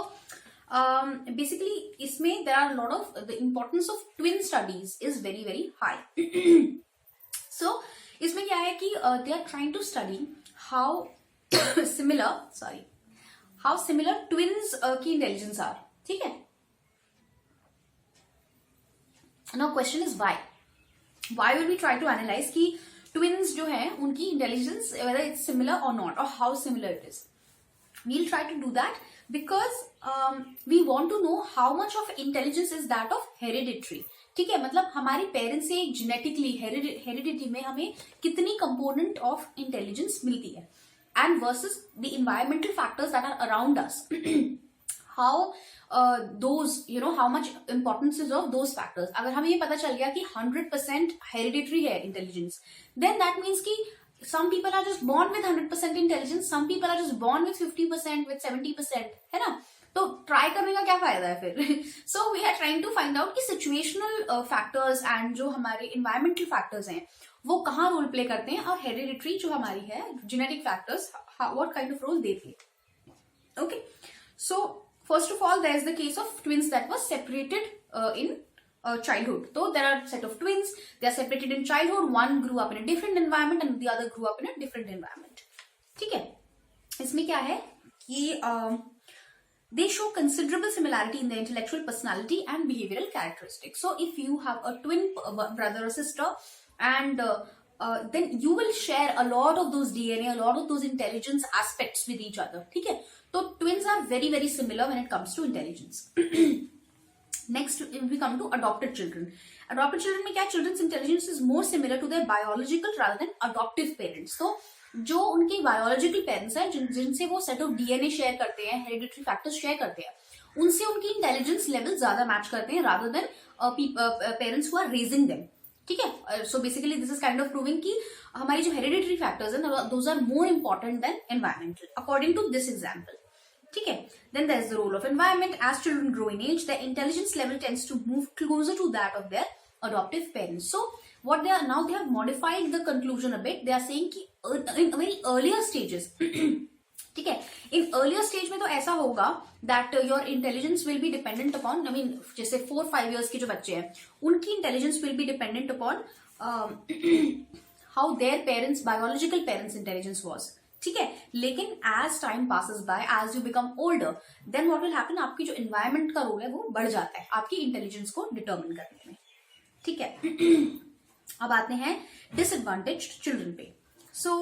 Speaker 1: basically इसमें there are a lot of the importance of twin studies is very high. So इसमें क्या है कि they are trying to study how similar twins की intelligence are. ठीक है, now question is why will we try to analyze कि twins जो है उनकी इंटेलिजेंस वेदर इट्स सिमिलर और नॉट, और how similar it is. We'll try to do that because we want to know how much of intelligence is that of hereditary. ठीक है, मतलब हमारे पेरेंट्स से जेनेटिकली हेरिडिटी में हमें कितनी कंपोनेंट ऑफ इंटेलिजेंस मिलती है, and versus the environmental factors that are around us, how those you know how much importance is of those factors. अगर हमें ये पता चल गया कि 100% हेरिडिटरी है इंटेलिजेंस, देन दैट मीन्स कि some people are just born with 100% intelligence, some people are just born with 50%, with 70%, है ना. तो ट्राई करने का क्या फायदा है फिर. So we are trying to find out कि सिचुएशनल फैक्टर्स एंड जो हमारे इन्वायरमेंटल फैक्टर्स हैं वो कहाँ रोल प्ले करते हैं, और हेरिडिटरी जो हमारी है genetic factors what kind of role they play. Okay, so first of all there is the case of twins that was separated in childhood. So there are set of twins, they are separated in childhood, one grew up in a different environment and the other grew up in a different environment. ठीक है, इसमें क्या है कि they show considerable similarity in their intellectual personality and behavioral characteristics. So if you have a twin brother or sister, and then you will share a lot of those DNA, a lot of those intelligence aspects with each other. ठीक है, तो twins are very very similar when it comes to intelligence. Next, we come to adopted children. Adopted children में क्या, children's intelligence is more similar to their biological rather than adoptive parents. तो जो उनके biological parents हैं, जिनसे वो set of DNA share करते हैं, hereditary factors share करते हैं, उनसे उनकी intelligence level ज्यादा match करते हैं rather than parents who are raising them. ठीक है, so basically this is kind of proving कि हमारी जो hereditary factors हैं, those are more important than environmental, according to this example. ठीक है, then there is the role of environment. As children grow in age, their intelligence level tends to move closer to that of their adoptive parents. So what they are now, they have modified the conclusion a bit. They are saying कि in very earlier stages, ठीक है, in earlier stage में तो ऐसा होगा that your intelligence will be dependent upon, I mean जैसे 4-5 years के जो बच्चे हैं उनकी intelligence will be dependent upon how their parents, biological parents intelligence was. ठीक है, लेकिन as time passes by, as you become older, then what will happen, आपकी जो इन्वायरमेंट का रोल है वो बढ़ जाता है आपकी इंटेलिजेंस को डिटरमिन करने में. ठीक है, अब आते हैं डिसएडवांटेज्ड चिल्ड्रन पे. सो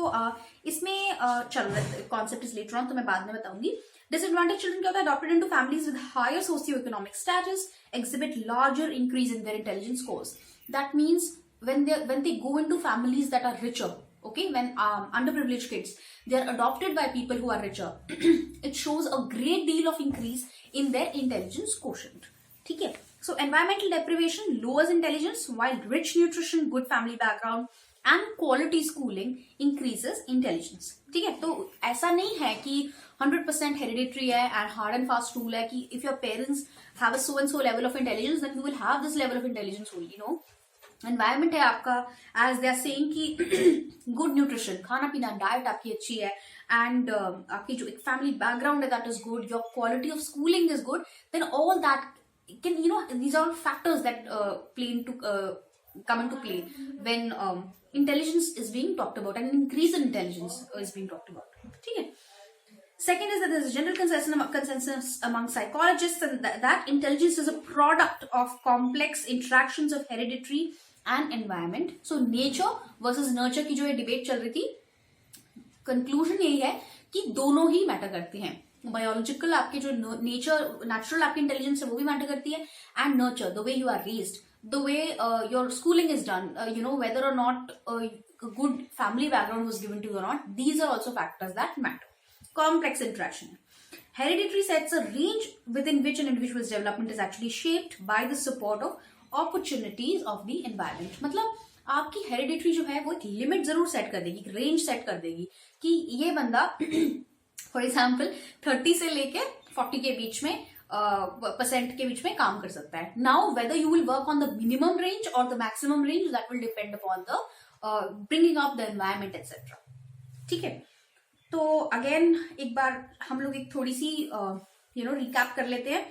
Speaker 1: इसमें चलो कॉन्सेप्ट इज लेटर ऑन, तो मैं बाद में बताऊंगी. डिसएडवांटेज चिल्ड्रन क्या होता है, adopted into families with higher socio economic status exhibit larger increase in their intelligence scores. That means when they go into families that are richer, okay, when underprivileged kids, they are adopted by people who are richer, it shows a great deal of increase in their intelligence quotient. ठीक है, so environmental deprivation lowers intelligence, while rich nutrition, good family background and quality schooling increases intelligence. ठीक है, तो ऐसा नहीं है कि 100% hereditary है and hard and fast rule है कि if your parents have a so and so level of intelligence then you will have this level of intelligence only. You know, environment है आपका, एज दे आर सेइंग कि good nutrition, खाना पीना, diet आपकी अच्छी है, एंड आपकी जो एक फैमिली बैकग्राउंड है that is good, your quality of schooling is good, then all that can, you know, these are factors that play into come into play when intelligence is being talked about and increase in intelligence is being talked about. ठीक है. Second is that there is a general consensus among psychologists and that intelligence is a product of complex interactions of hereditary and environment. So nature versus nurture की जो ये debate चल रही थी, conclusion यही है कि दोनों ही मैटर करती हैं. बायोलॉजिकल आपके जो नेचर, नेचुरल आपकी इंटेलिजेंस है वो भी मैटर करती है, and nurture, the way you are raised, the way your schooling is done, you know, whether or not a good family background was given to you or not, these are also factors that matter. Complex interaction. Hereditary sets a range within which an individual's development is actually shaped by the support of opportunities of the environment. मतलब आपकी hereditary जो है वो एक limit जरूर set कर देगी, range set कर देगी कि ये बंदा फॉर एग्जाम्पल 30 से लेके 40 के बीच में परसेंट के बीच में काम कर सकता है. Now whether you will work on the minimum range or the maximum range, that will depend upon the bringing up the environment etcetera. ठीक है, तो अगेन एक बार हम लोग एक थोड़ी सी यू नो रिकैप कर लेते हैं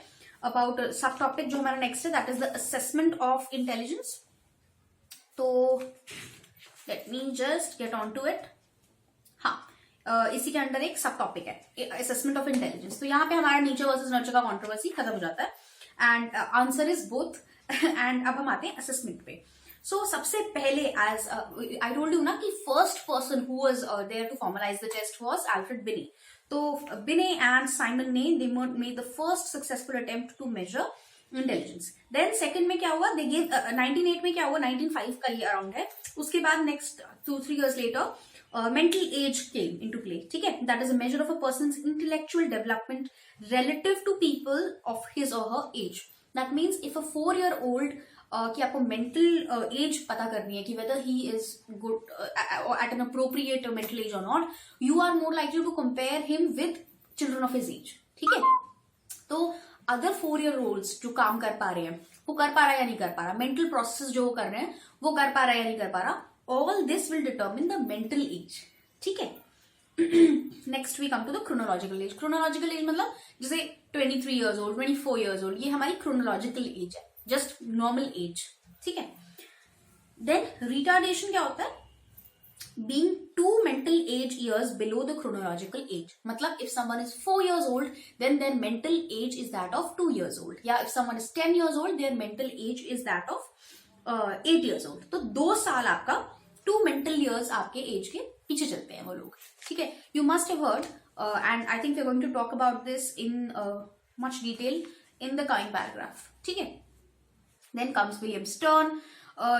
Speaker 1: अबाउट सब टॉपिक जो हमारा नेक्स्ट है, that is the assessment of intelligence. तो let me just get on to it. हाँ, इसी के अंडर एक सब टॉपिक है असेसमेंट ऑफ इंटेलिजेंस. तो यहाँ पे हमारा नेचर वर्सेस नर्चर का कंट्रोवर्सी खत्म हो जाता है, and answer is both. And अब हम आते हैं असेसमेंट पे. सो सबसे पहले एज आई टोल्ड यू ना कि first person who was there to formalize the test was Alfred Binet. तो बिने एंड साइमन ने they made the first successful attempt to measure intelligence. Then second में क्या हुआ, दे गिव 1908 में क्या हुआ, 1905 का ये अराउंड है. उसके बाद next 2-3 years later mental age came into play. ठीक है, that is a measure of a person's intellectual development relative to people of his or her age. That means if a 4-year-old कि आपको mental as पता करनी है कि whether he is good at an appropriate mental age or not, you are more likely to compare him with children of his age. ठीक है, तो other 4-year-olds जो काम कर पा रहे हैं वो कर पा रहा है या नहीं कर पा रहा, मेंटल प्रोसेस जो वो कर रहे हैं वो कर पा रहा है या नहीं कर पा रहा, all this will determine the mental age. ठीक है, next we come to the chronological age. Chronological age मतलब जैसे 23 years old, 24 years old, ये हमारी क्रोनोलॉजिकल एज है, जस्ट नॉर्मल एज. ठीक है, देन रिटार्डेशन क्या होता है, being 2 mental age years below the chronological age. मतलब if someone is 4 years old, then their mental age is that of 2 years old. या if someone is 10 years old, their mental age is that of 8 years old. तो 2 साल आपका 2 mental years आपके as के पीछे चलते हैं वो लोग. ठीक है, you must have heard and I think we're going to talk about this in much detail in the coming paragraph. ठीक है, then comes William Stern,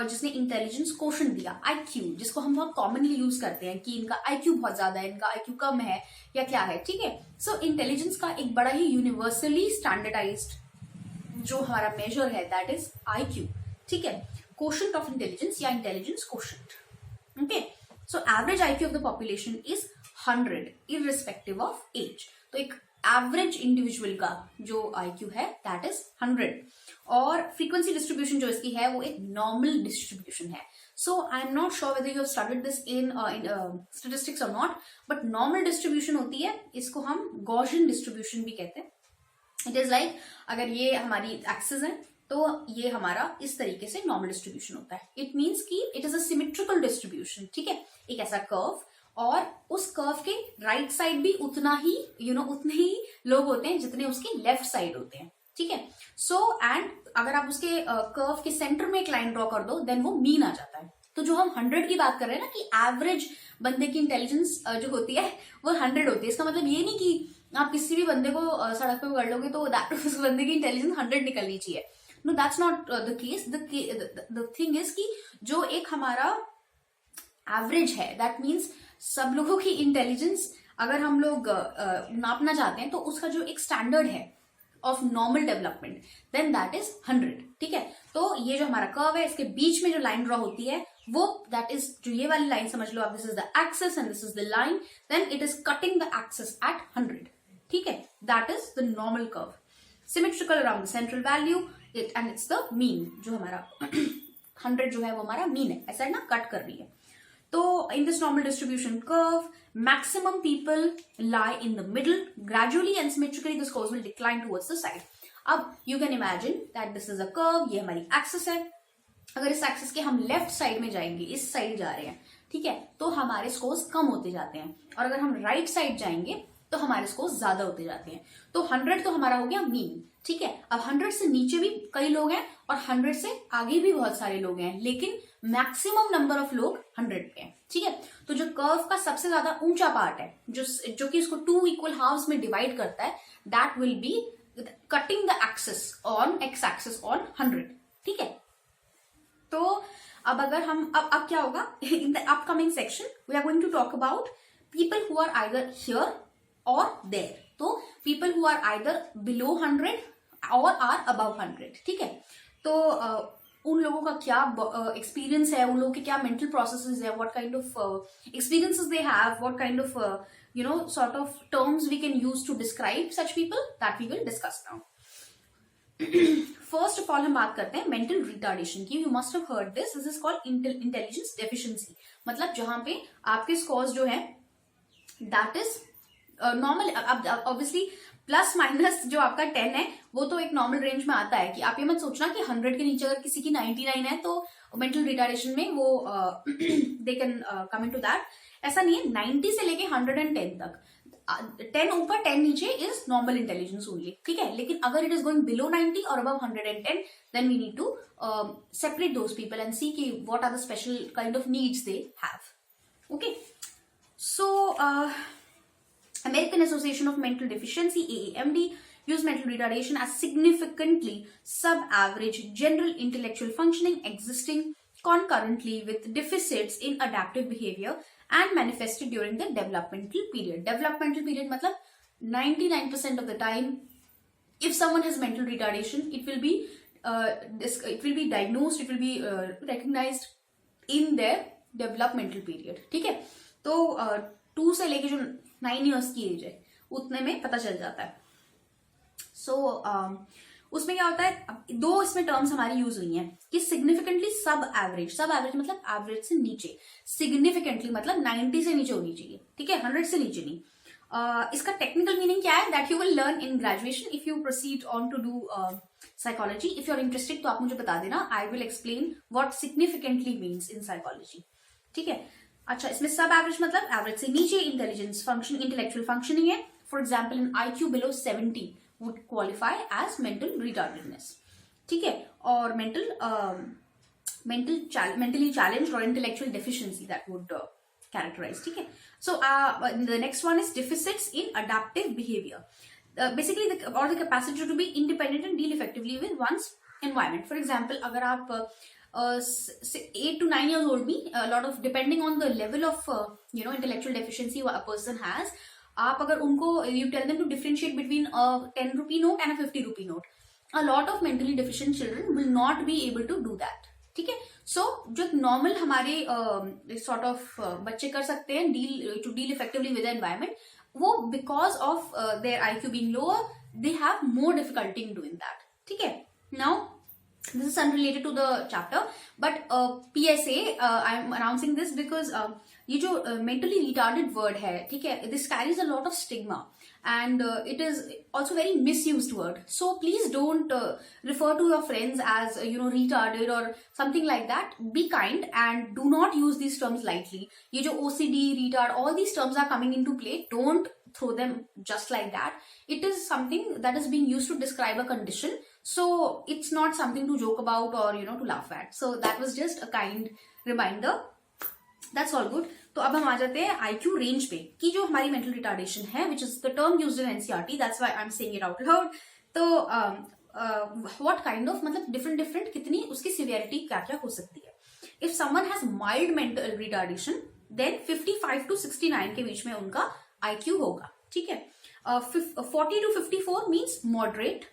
Speaker 1: जिसने इंटेलिजेंस क्वोशंट दिया, IQ, जिसको हम बहुत कॉमनली यूज करते हैं कि इनका IQ बहुत ज्यादा है, इनका IQ कम है या क्या है. ठीक है, सो इंटेलिजेंस का एक बड़ा ही यूनिवर्सली स्टैंडर्डाइज्ड जो हमारा मेजर है दैट इज IQ. ठीक है, क्वोशंट ऑफ इंटेलिजेंस या intelligence quotient. Okay, so average IQ of the population is 100 irrespective of age. तो एक एवरेज इंडिविजुअल का जो IQ है दैट इज 100. और फ्रीक्वेंसी डिस्ट्रीब्यूशन जो इसकी है वो एक नॉर्मल डिस्ट्रीब्यूशन है. So I am not sure whether you have studied this in statistics or not, but normal distribution होती है, इसको हम गॉसियन डिस्ट्रीब्यूशन भी कहते हैं. इट इज लाइक अगर ये हमारी एक्सिस है तो ये हमारा इस तरीके से नॉर्मल डिस्ट्रीब्यूशन होता है. इट मीन्स कि it is a symmetrical distribution. ठीक है, एक ऐसा कर्व और उस कर्व के राइट साइड भी उतना ही उतने ही लोग होते हैं जितने उसके लेफ्ट साइड होते हैं. ठीक है, सो एंड अगर आप उसके कर्व के सेंटर में एक लाइन ड्रॉ कर दो देन वो मीन आ जाता है. तो जो हम 100 की बात कर रहे हैं ना कि एवरेज बंदे की इंटेलिजेंस जो होती है वो 100 होती है, इसका मतलब ये नहीं कि आप किसी भी बंदे को सड़क पे पकड़ लोगे तो उस बंदे की इंटेलिजेंस 100 निकलनी चाहिए. No, that's not the case. The thing is कि जो एक हमारा एवरेज है दैट मीन्स सब लोगों की इंटेलिजेंस अगर हम लोग नापना चाहते हैं तो उसका जो एक स्टैंडर्ड है of normal development then that is 100. ठीक है, तो ये जो हमारा कर्व है इसके बीच में जो लाइन ड्रॉ होती है वो दैट इज जो ये वाली लाइन समझ लो आप, this is the axis and this is the line, then it is cutting the axis at 100. ठीक है, that is the normal curve, symmetrical around the central value and it's the mean. जो हमारा 100 जो है वो हमारा मीन है, ऐसा ना कट कर रही है. तो in this normal distribution curve, maximum people lie in the middle. Gradually and symmetrically, the scores will decline towards the side. अब you can imagine that this is a curve. ये हमारी axis है. अगर इस axis के हम left side में जाएंगे, इस side जा रहे हैं, ठीक है, तो हमारे scores कम होते जाते हैं. और अगर हम right side जाएंगे तो हमारे scores ज्यादा होते जाते हैं. तो 100 तो हमारा हो गया मीन. ठीक है, अब 100 से नीचे भी कई लोग हैं और 100 से आगे भी बहुत सारे लोग हैं, लेकिन मैक्सिमम नंबर ऑफ लोग 100 पे हैं. ठीक है, तो जो कर्व का सबसे ज्यादा ऊंचा पार्ट है जो कि इसको 2 इक्वल हाफ्स में डिवाइड करता है, that will be cutting the axis on x axis on 100. ठीक है, तो अब अगर हम अब क्या होगा in the upcoming section we are going to talk about people who are either here or there. तो people who are either below 100 or are above 100. ठीक है, तो उन लोगों का क्या एक्सपीरियंस है, उन लोगों के क्या मेंटल प्रोसेसेस है, what kind of experiences they have, what kind of sort of terms we can use to describe such people, that we will discuss now. First of all हम बात करते हैं मेंटल रिटार्डेशन की. You must have heard this is called intelligence deficiency. मतलब जहां पे आपके scores जो है दैट इज नॉर्मल. अब ऑब्वियसली प्लस माइनस जो आपका 10 है वो तो एक नॉर्मल रेंज में आता है कि आप ये मत सोचना कि 100 के नीचे अगर किसी की 99 है तो मेंटल रिटार्डेशन में वो they can come into that. ऐसा नहीं है. 90 से लेके 110 तक 10 ऊपर 10 नीचे इज नॉर्मल इंटेलिजेंस ओनली, ठीक है. लेकिन अगर it is going below 90 or above 110, then we need to separate those people and see कि what are the special kind of needs they have. Okay, so American Association of Mental Deficiency, AAMD, use mental retardation as significantly sub-average general intellectual functioning existing concurrently with deficits in adaptive behavior and manifested during the developmental period. Developmental period matlab 99% of the time, if someone has mental retardation, it will be diagnosed, it will be recognized in their developmental period. ठीक है, तो 2 से लेके जो 9 years की as है उतने में पता चल जाता है. सो उसमें क्या होता है, दो इसमें टर्म्स हमारी यूज हुई हैं कि सिग्निफिकेंटली सब एवरेज. सब एवरेज मतलब एवरेज से नीचे, सिग्निफिकेंटली मतलब 90 से नीचे होनी चाहिए, ठीक है, 100 से नीचे नहीं. इसका टेक्निकल मीनिंग क्या है, that you will learn in graduation if you proceed on to do psychology. If you are interested तो आप मुझे बता देना, I will explain what significantly means in psychology. ठीक है. अच्छा, इसमें सब एवरेज मतलब एवरेज से नीचे इंटेलिजेंस फंक्शन, इंटेलेक्चुअल फंक्शनिंग है. For example in IQ below 70 would qualify as mental retardedness. ठीक है. और mentally challenged or intellectual deficiency that would characterize. ठीक है. So the next one is deficits in adaptive behavior. Basically the capacity to be independent and deal effectively with one's environment. For example, अगर आप 8 to 9 years old me, a lot of depending on the level of intellectual deficiency a person has, आप अगर उनको you tell them to differentiate between a 10 rupee note and a 50 rupee note, a lot of mentally deficient children will not be able to do that. ठीक है. सो जो normal हमारे sort of बच्चे कर सकते हैं to deal effectively with the environment, वो because of their IQ being lower they have more difficulty in doing that. ठीक है. Now this is unrelated to the chapter, but PSA, I am announcing this because ये जो mentally retarded word है, ठीक है, this carries a lot of stigma and it is also very misused word. So please don't refer to your friends as retarded or something like that. Be kind and do not use these terms lightly. ये जो OCD, retard, all these terms are coming into play. Don't throw them just like that. It is something that is being used to describe a condition. So it's not something to joke about or to laugh at. So that was just a kind reminder. That's all good. तो अब हम आ जाते हैं IQ range पे कि जो हमारी mental retardation है, which is the term used in NCERT. That's why I'm saying it out loud. तो what kind of मतलब different कितनी उसकी severity क्या क्या हो सकती है. If someone has mild mental retardation, then 55 to 69 के बीच में उनका IQ होगा. ठीक है. 40 to 54 means moderate.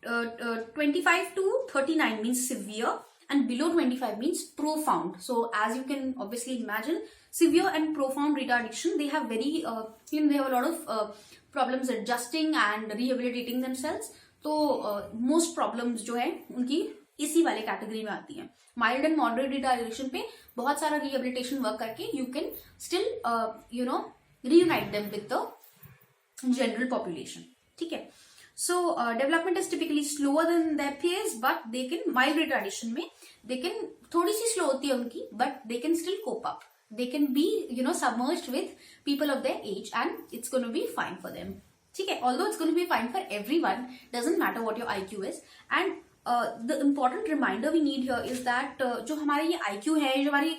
Speaker 1: 25 to 39 means severe, and below 25 means profound. So as you can obviously imagine, severe and profound retardation, they have very they have a lot of problems adjusting and rehabilitating themselves. तो most problems जो है उनकी इसी वाले category में आती हैं. Mild and moderate retardation पे बहुत सारा रिहेबिलिटेशन वर्क करके you can still reunite them with the general population. ठीक है. So development is typically slower than their peers, but they can, mild retardation में they can थोड़ी सी slow होती है उनकी, but they can still cope up. They can be submerged with people of their age and it's going to be fine for them. ठीक है. Although it's going to be fine for everyone, doesn't matter what your IQ is. And the important reminder we need here is that जो हमारे ये IQ है, जो हमारी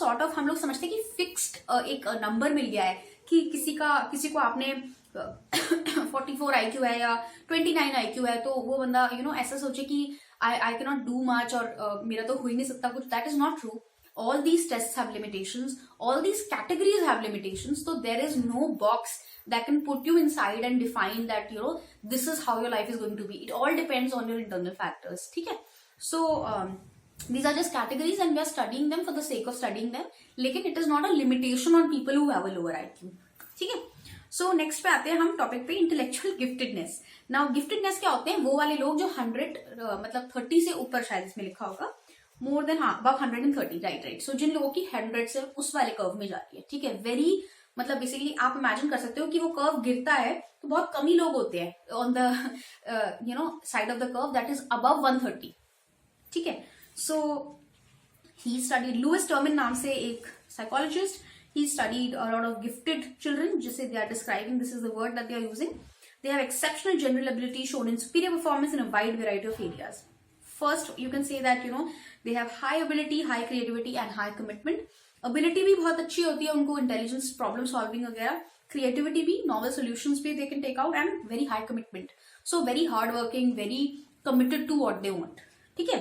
Speaker 1: sort of हम लोग समझते हैं कि fixed एक number मिल गया है कि किसी को आपने 44 IQ है या 29 IQ है तो वो बंदा ऐसा सोचे कि I cannot do much और मेरा तो हो ही नहीं सकता कुछ. That is not true. All these tests have limitations. All these categories have limitations. So there is no box that can put you inside and define that this is how your life is going to be. It all depends on your internal factors. ठीक है. So these are just categories and we are studying them for the sake of studying them. लेकिन it is not a limitation on people who have a lower IQ. ठीक है. So next पे आते हैं हम topic पे, intellectual giftedness. Now giftedness क्या होते हैं, वो वाले लोग जो 100 मतलब 30 से ऊपर, शायद इसमें लिखा होगा मोर देन, हाँ, अबव 130, राइट. सो जिन लोगों की 100 से उस वाले कर्व में जाती है. ठीक है. वेरी मतलब बेसिकली आप इमेजिन कर सकते हो कि वो कर्व गिरता है तो बहुत कम ही लोग होते हैं on the side of the curve that is above 130. ठीक है. सो ही स्टडीड, लुइस टर्मिन नाम से एक psychologist, he studied a lot of gifted children, just say they are describing, this is the word that they are using. They have exceptional general ability shown in superior performance in a wide variety of areas. First, you can say that they have high ability, high creativity and high commitment. Ability भी बहुत अच्छी होती है उनको, intelligence, problem solving वगैरह, creativity भी, novel solutions भी they can take out, and very high commitment. So very hard working, very committed to what they want. ठीक है?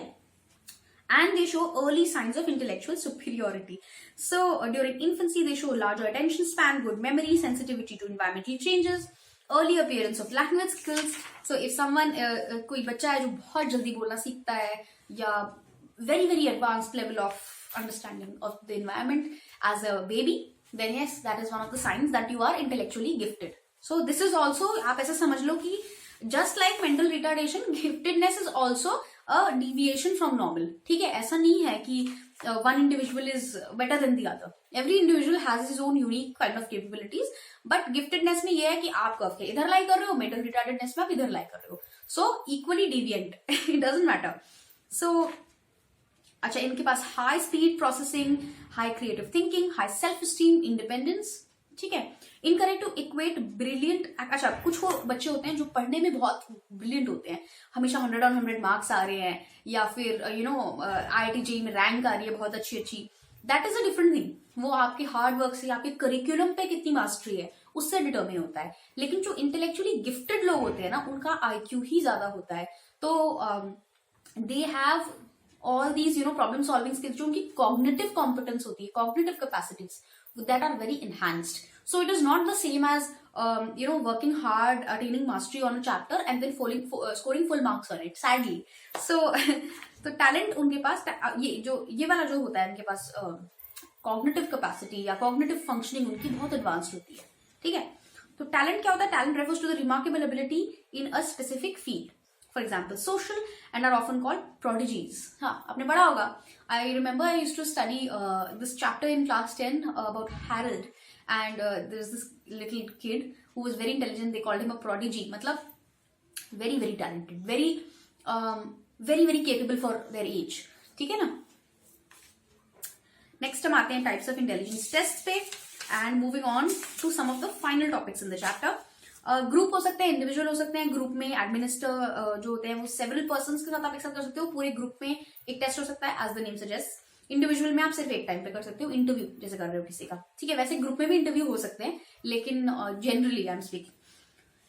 Speaker 1: And they show early signs of intellectual superiority. So during infancy, they show larger attention span, good memory, sensitivity to environmental changes, early appearance of language skills. So if someone कोई बच्चा है जो बहुत जल्दी बोलना सीखता है, या very very advanced level of understanding of the environment as a baby, then yes, that is one of the signs that you are intellectually gifted. So this is also, आप ऐसा समझ लो कि just like mental retardation, giftedness is also a deviation from normal. ठीक है, ऐसा नहीं है कि one individual is better than the other. Every individual has his own unique kind of capabilities, but giftedness में ये है कि आप कर्व के इधर लाई कर रहे हो, mental retardedness में आप इधर लाई कर रहे हो. So equally deviant, it doesn't matter. So अच्छा, इनके पास high speed processing, high creative thinking, high self esteem, independence. ठीक है, इनकरेक्ट टू इक्वेट ब्रिलियंट. अच्छा, कुछ बच्चे होते हैं जो पढ़ने में बहुत ब्रिलियंट होते हैं, हमेशा 100 on 100 मार्क्स आ रहे हैं, या फिर IIT JEE में रैंक आ रही है बहुत अच्छी अच्छी. That is a different thing. वो आपके हार्ड वर्क से, आपके करिकुलम पे कितनी मास्टरी है उससे डिटर्मिन होता है. लेकिन जो इंटेलेक्चुअली गिफ्टेड लोग होते हैं ना, उनका IQ ही ज्यादा होता है. तो they have all these problem solving skills, जो उनकी cognitive competence होती है, cognitive capacities that are very enhanced. So it is not the same as working hard, attaining mastery on a chapter and then scoring full marks on it, sadly. So तो talent उनके पास, ये वाला जो होता है उनके पास cognitive capacity या cognitive functioning उनकी बहुत advanced होती है. ठीक है, तो talent क्या होता है? Talent refers to the remarkable ability in a specific field. For example, social and are often called prodigies. हाँ, आपने पढ़ा होगा. I remember I used to study this chapter in class 10 about Harold, and there's this little kid who was very intelligent. They called him a prodigy. मतलब very very talented, very very capable for their age. ठीक है ना? Next हम आते हैं types of intelligence tests पे, and moving on to some of the final topics in the chapter. Group हो सकते हैं, इंडिविजुअल हो सकते हैं. ग्रुप में एडमिनिस्टर जो होते हैं वो सेवरल पर्सन्स के साथ आप एक साथ कर सकते हो. पूरे ग्रुप में एक टेस्ट हो सकता है, as the name suggest. Individual में आप सिर्फ एक टाइम पे कर सकते हो, इंटरव्यू जैसे कर रहे हो किसी का. ठीक है, वैसे ग्रुप में भी इंटरव्यू हो सकते हैं, लेकिन generally I am speaking.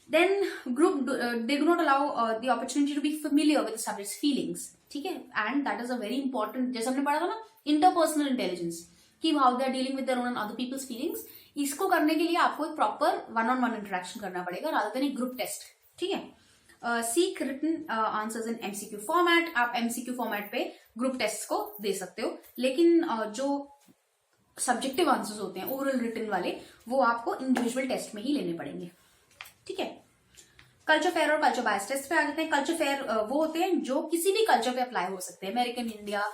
Speaker 1: Then group they do not allow the opportunity to be familiar with the subject's feelings. ठीक है, and that is a very important, जैसे हमने पढ़ा था ना, इंटरपर्सनल इंटेलिजेंस, कि how they are dealing with their own and other people's feelings. इसको करने के लिए आपको एक प्रॉपर 1-on-1 इंटरेक्शन करना पड़ेगा, रादर देन एक ग्रुप टेस्ट. ठीक है, seek written answers in MCQ format. आप MCQ फॉर्मेट पे ग्रुप टेस्ट को दे सकते हो, लेकिन जो सब्जेक्टिव आंसर्स होते हैं ओरल रिटन वाले, वो आपको इंडिविजुअल टेस्ट में ही लेने पड़ेंगे. ठीक है, कल्चर फेयर और कल्चर बायस टेस्ट पे आ जाते हैं. कल्चर फेयर वो होते हैं जो किसी भी कल्चर पे अप्लाई हो सकते हैं, American, India,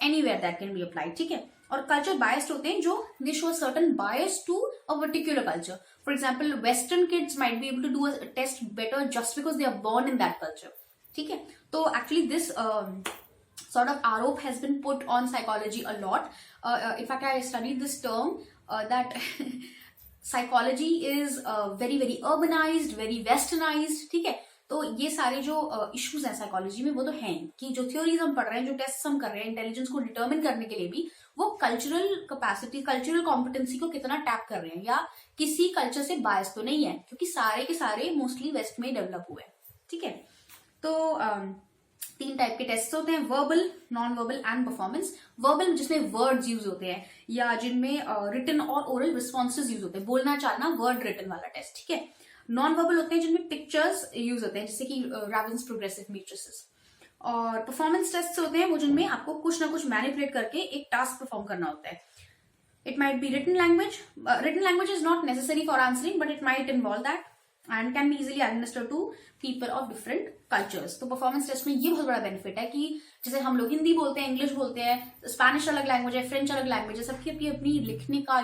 Speaker 1: anywhere that can be applied. ठीक है, और कल्चर बायस्ड होते हैं जो they show certain bias to a particular culture. For example, western kids might be able to do a test better just because they are born in that culture. ठीक है, तो actually this sort of arope has been put on psychology a lot. In fact, I studied this term that psychology is very very urbanized, very westernized. ठीक है, तो ये सारे जो issues हैं साइकोलॉजी में वो तो हैं कि जो थ्योरीज हम पढ़ रहे हैं, जो टेस्ट हम कर रहे हैं इंटेलिजेंस को डिटर्मिन करने के लिए भी, वो कल्चरल कैपेसिटी, कल्चरल कॉम्पिटेंसी को कितना टैप कर रहे हैं, या किसी कल्चर से बायस तो नहीं है, क्योंकि सारे के सारे मोस्टली वेस्ट में डेवलप हुए हैं. ठीक है, तो 3 टाइप के टेस्ट होते हैं, verbal, non verbal and performance. Verbal जिसमें वर्ड्स यूज होते हैं, या जिनमें रिटन और ओरल रिस्पॉन्सेज यूज होते हैं, बोलना चालना, वर्ड रिटन वाला टेस्ट. ठीक है, नॉन वर्बल होते हैं जिनमें पिक्चर्स यूज होते हैं, जैसे कि राविन्स प्रोग्रेसिव मैट्रिसेस. और परफॉर्मेंस टेस्ट होते हैं वो जिनमें आपको कुछ ना कुछ मैनिपुलेट करके एक टास्क परफॉर्म करना होता है. It might be written language. Written language is not necessary for answering, but it might involve that and can be easily administered to people of different cultures. तो परफॉर्मेंस टेस्ट में ये बहुत बड़ा benefit है कि जैसे हम लोग हिंदी बोलते हैं, इंग्लिश बोलते हैं, स्पेनिश अलग लैंग्वेज है, फ्रेंच अलग लैंग्वेज है, सबकी अपनी अपनी लिखने का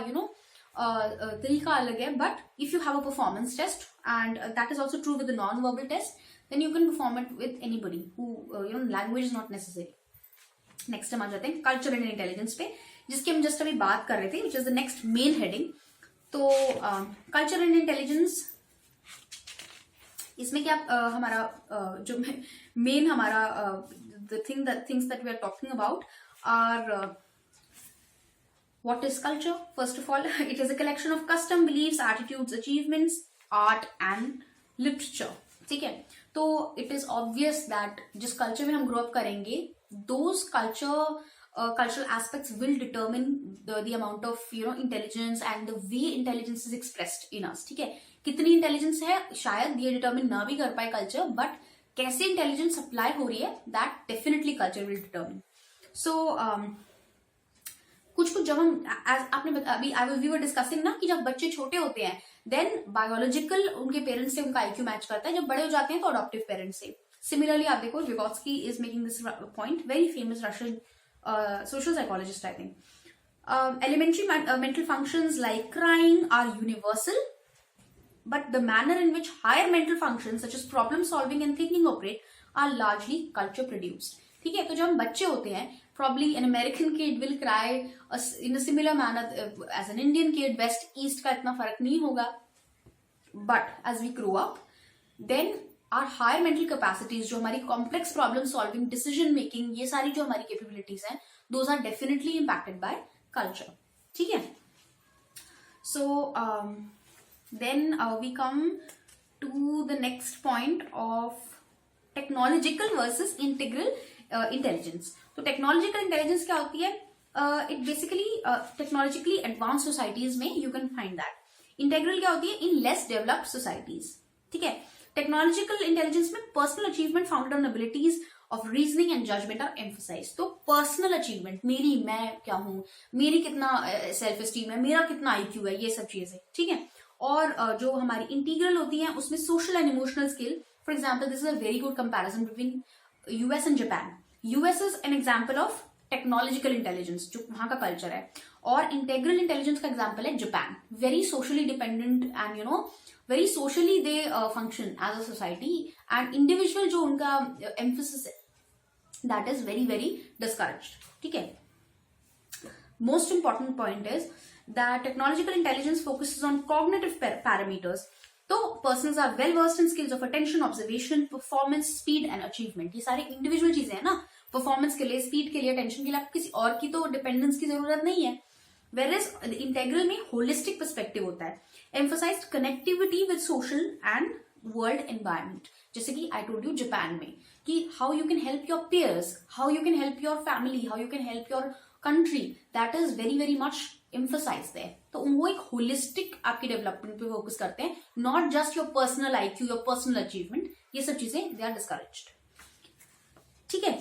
Speaker 1: तरीका अलग है. But if you have a performance test, and that is also true with the non verbal test, then you can perform it with anybody who language is not necessary. Next हम आ जाते हैं कल्चर एंड इंटेलिजेंस पे, जिसकी हम just अभी बात कर रहे थे, which is the next main heading. तो कल्चर एंड इंटेलिजेंस, इसमें क्या हमारा जो मेन हमारा the things that we are talking about are what is culture? First of all, it is a collection of custom, beliefs, attitudes, achievements, art and literature. ठीक है, तो it is obvious that जिस culture में हम grow up करेंगे, those cultural aspects will determine the amount of intelligence and the way intelligence is expressed in us. ठीक है, कितनी intelligence है शायद ये determine ना भी कर पाए culture, but कैसे intelligence apply हो रही है, that definitely culture will determine. So कुछ जब हम आपने अभी वी वर डिस्कसिंग ना कि जब बच्चे छोटे होते हैं देन बायोलॉजिकल उनके पेरेंट्स से उनका आईक्यू मैच करता है, जब बड़े हो जाते हैं तो अडॉप्टिव पेरेंट्स से। सिमिलरली आप देखो Vygotsky is making this point, very famous Russian social psychologist I think. Elementary mental functions like crying are universal, but the manner in which higher mental functions such as problem solving and thinking operate are largely culture produced. ठीक है, तो जब हम बच्चे होते हैं probably an American kid will cry in a similar manner as an Indian kid, west east का इतना फर्क नहीं होगा, but as we grow up then our higher mental capacities, जो हमारी complex problem solving, decision making, ये सारी जो हमारी capabilities हैं, those are definitely impacted by culture. ठीक है, so then we come to the next point of technological versus integral intelligence. तो टेक्नोलॉजिकल इंटेलिजेंस क्या होती है? It basically technologically advance societies में you can find that. Integral क्या होती है? In less developed societies. ठीक है, टेक्नोलॉजिकल इंटेलिजेंस में personal achievement founded on abilities of reasoning and judgement are emphasise. तो पर्सनल अचीवमेंट, मैं क्या हूं, मेरी कितना सेल्फ एस्टीम है, मेरा कितना आईक्यू है, ये सब चीजें। ठीक है, और जो हमारी इंटीग्रल होती है उसमें social and emotional skill. For example, this is a very good comparison between US and Japan. US is an example of technological intelligence, जो वहां का कल्चर है, और इंटेग्रल इंटेलिजेंस का एग्जाम्पल है Japan. Very socially dependent and very socially they function as a society, and individual जो उनका emphasis है that is very very discouraged. ठीक है, most important point is that technological intelligence focuses on cognitive parameters. तो persons are well versed in skills of attention, observation, performance, speed and achievement. ये सारी individual चीजें हैं ना, performance के लिए, स्पीड के लिए, अटेंशन के लिए, आपको किसी और की तो डिपेंडेंस की जरूरत नहीं है। वेयरएज इंटेग्रल में होलिस्टिक पर्सपेक्टिव होता है, emphasised connectivity with social and world environment. जैसे कि आई टोल्ड यू जापान में कि how you can help your peers, how you can help your family, how you can help your country, that is very very much emphasised there. तो वो एक holistic आपकी development पे focus करते हैं, not just your personal IQ, your personal achievement. ये सब चीजें दे आर डिस्करेज्ड। ठीक है,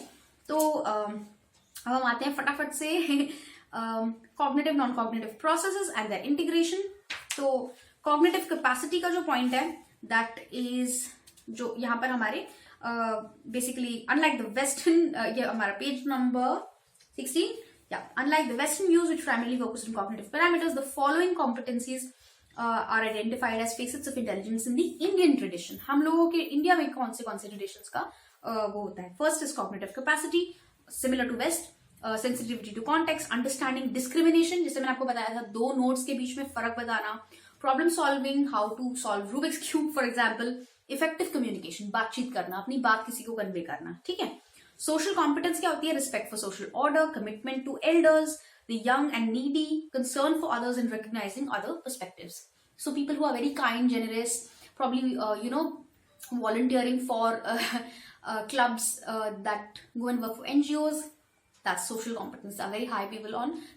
Speaker 1: तो अब हम आते हैं फटाफट से cognitive non cognitive processes and their integration. तो कॉग्निटिव कैपेसिटी का जो पॉइंट है दैट इज जो यहाँ पर हमारे बेसिकली अनलाइक द वेस्टर्न, ये हमारा page number 16, yeah, unlike the western views which primarily focus on cognitive parameters, the following competencies are identified as facets of intelligence in the Indian tradition. हम लोगों के India में कौन से traditions का वो होता है? First is cognitive capacity, similar to West, sensitivity to context, understanding discrimination, जिसे मैंने आपको बताया था, दो नोट्स के बीच में फर्क बताना, problem solving, how to solve Rubik's cube for example, effective communication, बातचीत करना, अपनी बात किसी को कन्वे करना। ठीक है, सोशल कॉम्पिटेंस क्या होती है? Respect for social order, commitment to elders, the young and needy, concern for others and recognizing other perspectives. So people who are very kind, generous, probably volunteering for clubs that go and work for NGOs, that's social competence.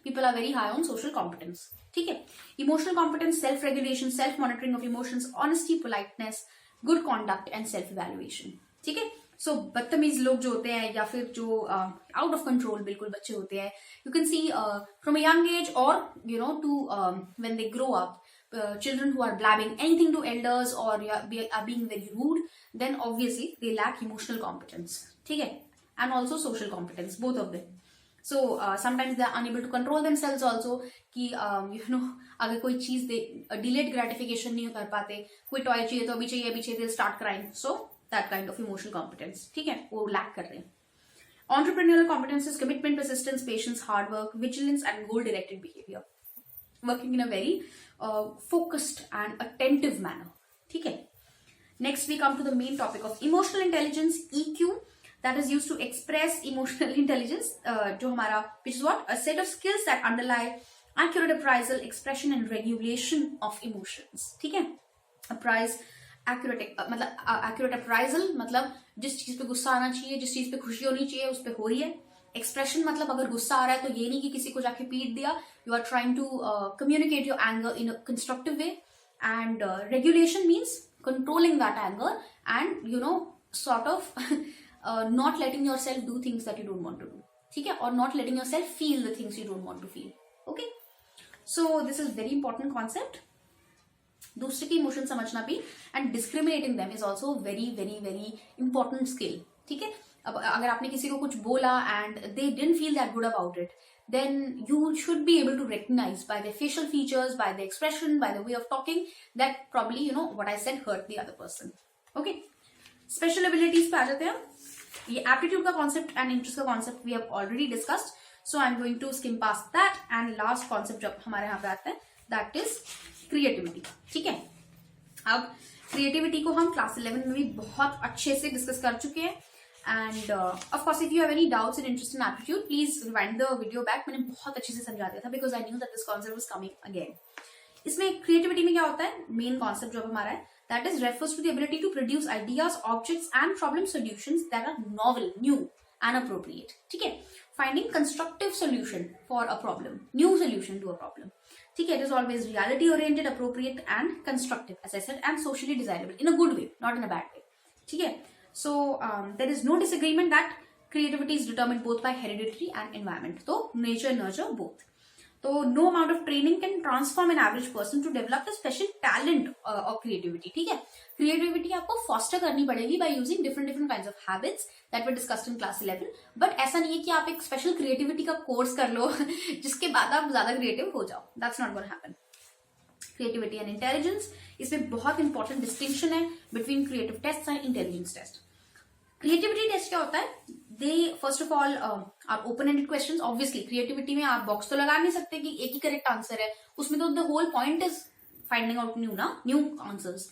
Speaker 1: People are very high on social competence. ठीक है, emotional competence, self regulation, self monitoring of emotions, honesty, politeness, good conduct and self evaluation. ठीक है, सो बदतमीज लोग जो होते हैं या फिर जो आउट ऑफ कंट्रोल बिल्कुल बच्चे होते हैं, you can see from a young age or to when they grow up, children who are blabbing anything to elders or are being very rude, then obviously they lack emotional competence. ठीक है, and also social competence, both of them. So sometimes they are unable to control themselves also, कि अगर कोई चीज delayed gratification नहीं कर पाते, कोई टॉय चाहिए तो अभी चाहिए, they'll start crying. So that kind of emotional competence, ठीक है, वो lack कर रहे हैं. Entrepreneurial competences, commitment, persistence, patience, hard work, vigilance, and goal directed behavior. Working in a very focused and attentive manner. Okay. Next, we come to the main topic of emotional intelligence, EQ, that is used to express emotional intelligence, which is what? A set of skills that underlie accurate appraisal, expression, and regulation of emotions. ठीक है? Accurate appraisal मतलब जिस चीज पे गुस्सा आना चाहिए, जिस चीज पे खुशी होनी चाहिए, उस पे हो रही है. Expression मतलब अगर गुस्सा आ रहा है तो ये नहीं कि किसी को जाके पीट दिया. You are trying to communicate your anger in a constructive way. And regulation means controlling that anger and sort of not letting yourself do things that you don't want to do. ठीक है? Or not letting yourself feel the things you don't want to feel. Okay? So this is very important concept. दूसरे की emotion समझना भी and discriminating them is also very very very important skill. ठीक है, अब अगर आपने किसी को कुछ बोला and they didn't feel that good about it, then you should be able to recognize by their facial features, by the expression, by the way of talking that probably what I said hurt the other person. Okay, special abilities पे आ जाते हैं. ये aptitude का concept and interest का concept we have already discussed, so I'm going to skim past that. And last concept जब हमारे यहाँ पे आता है that is creativity. ठीक है, अब creativity को हम class 11 में भी बहुत अच्छे से discuss कर चुके हैं. And of course, if you have any doubts and interest in aptitude, please rewind the video back. मैंने बहुत अच्छे से समझा दिया था because I knew that this concept was coming again. इसमें creativity में क्या होता है, main concept जो हमारा है, that is refers to the ability to produce ideas, objects and problem solutions that are novel, new and appropriate. ठीक है, finding constructive solution for a problem, new solution to a problem. ठीक है, it is always reality oriented, appropriate and constructive, as I said, and socially desirable in a good way, not in a bad way. ठीक है. So there is no disagreement that creativity is determined both by hereditary and environment. So nature and nurture both. So no amount of training can transform an average person to develop a special talent or creativity. ठीक है, creativity आपको foster करनी पड़ेगी by using different kinds of habits that were discussed in class 11. But ऐसा नहीं है कि आप एक special creativity का course कर लो जिसके बाद आप ज़्यादा creative हो जाओ. That's not going to happen. Creativity and intelligence, इसमें बहुत important distinction है between creative tests and intelligence test. Creativity test क्या होता है, they first of all are open ended questions. Obviously creativity में आप बॉक्स तो लगा नहीं सकते कि एक ही करेक्ट आंसर है, उसमें तो the whole point is finding out new answers.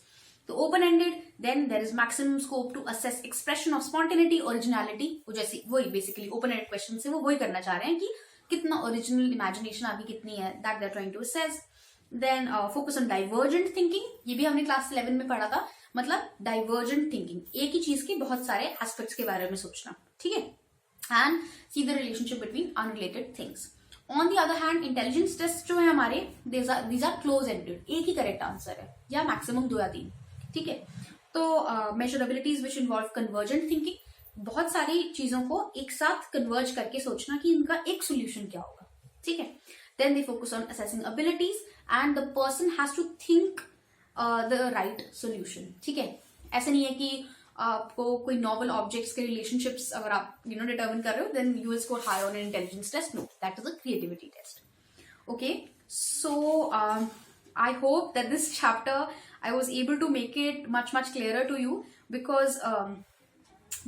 Speaker 1: तो open ended, then there is maximum scope to assess expression of spontaneity, originality. वो जैसे वही बेसिकली ओपन एंडेड क्वेश्चन से वो वही करना चाह रहे हैं कि कितना ओरिजिनल इमेजिनेशन आपकी कितनी है, that they are trying to assess. Then focus on divergent thinking, ये भी हमने क्लास 11 में पढ़ा था. मतलब डाइवर्जेंट थिंकिंग, एक ही चीज के बहुत सारे एस्पेक्ट्स के बारे में सोचना. ठीक है, and see the relationship between unrelated things. On the other hand intelligence test जो है हमारे, दीज आर क्लोज एंडेड, एक ही करेक्ट आंसर है या मैक्सिमम 2 या 3. ठीक है, तो मेजरेबिलिटीज विच इन्वॉल्व कन्वर्जेंट थिंकिंग, बहुत सारी चीजों को एक साथ कन्वर्ज करके सोचना कि इनका एक सोल्यूशन क्या होगा. ठीक है, then they focus on assessing abilities and the person has to think the right solution. ठीक है, ऐसा नहीं है कि आपको कोई नॉवल ऑब्जेक्ट्स के रिलेशनशिप्स अगर आप डिटर्मिन कर रहे हो then you will score high on an intelligence test. No, that is a creativity test. Okay, so I hope that this chapter I was able to make it much clearer to you because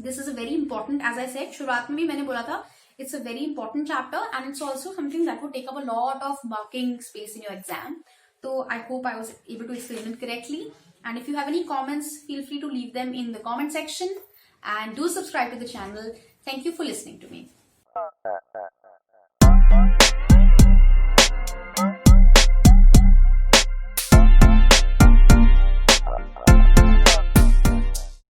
Speaker 1: this is a very important, as I said शुरुआत में भी मैंने बोला था, it's a very important chapter and it's also something that would take up a lot of marking space in your exam. So I hope I was able to explain it correctly. And if you have any comments, feel free to leave them in the comment section and do subscribe to the channel. Thank you for listening to me.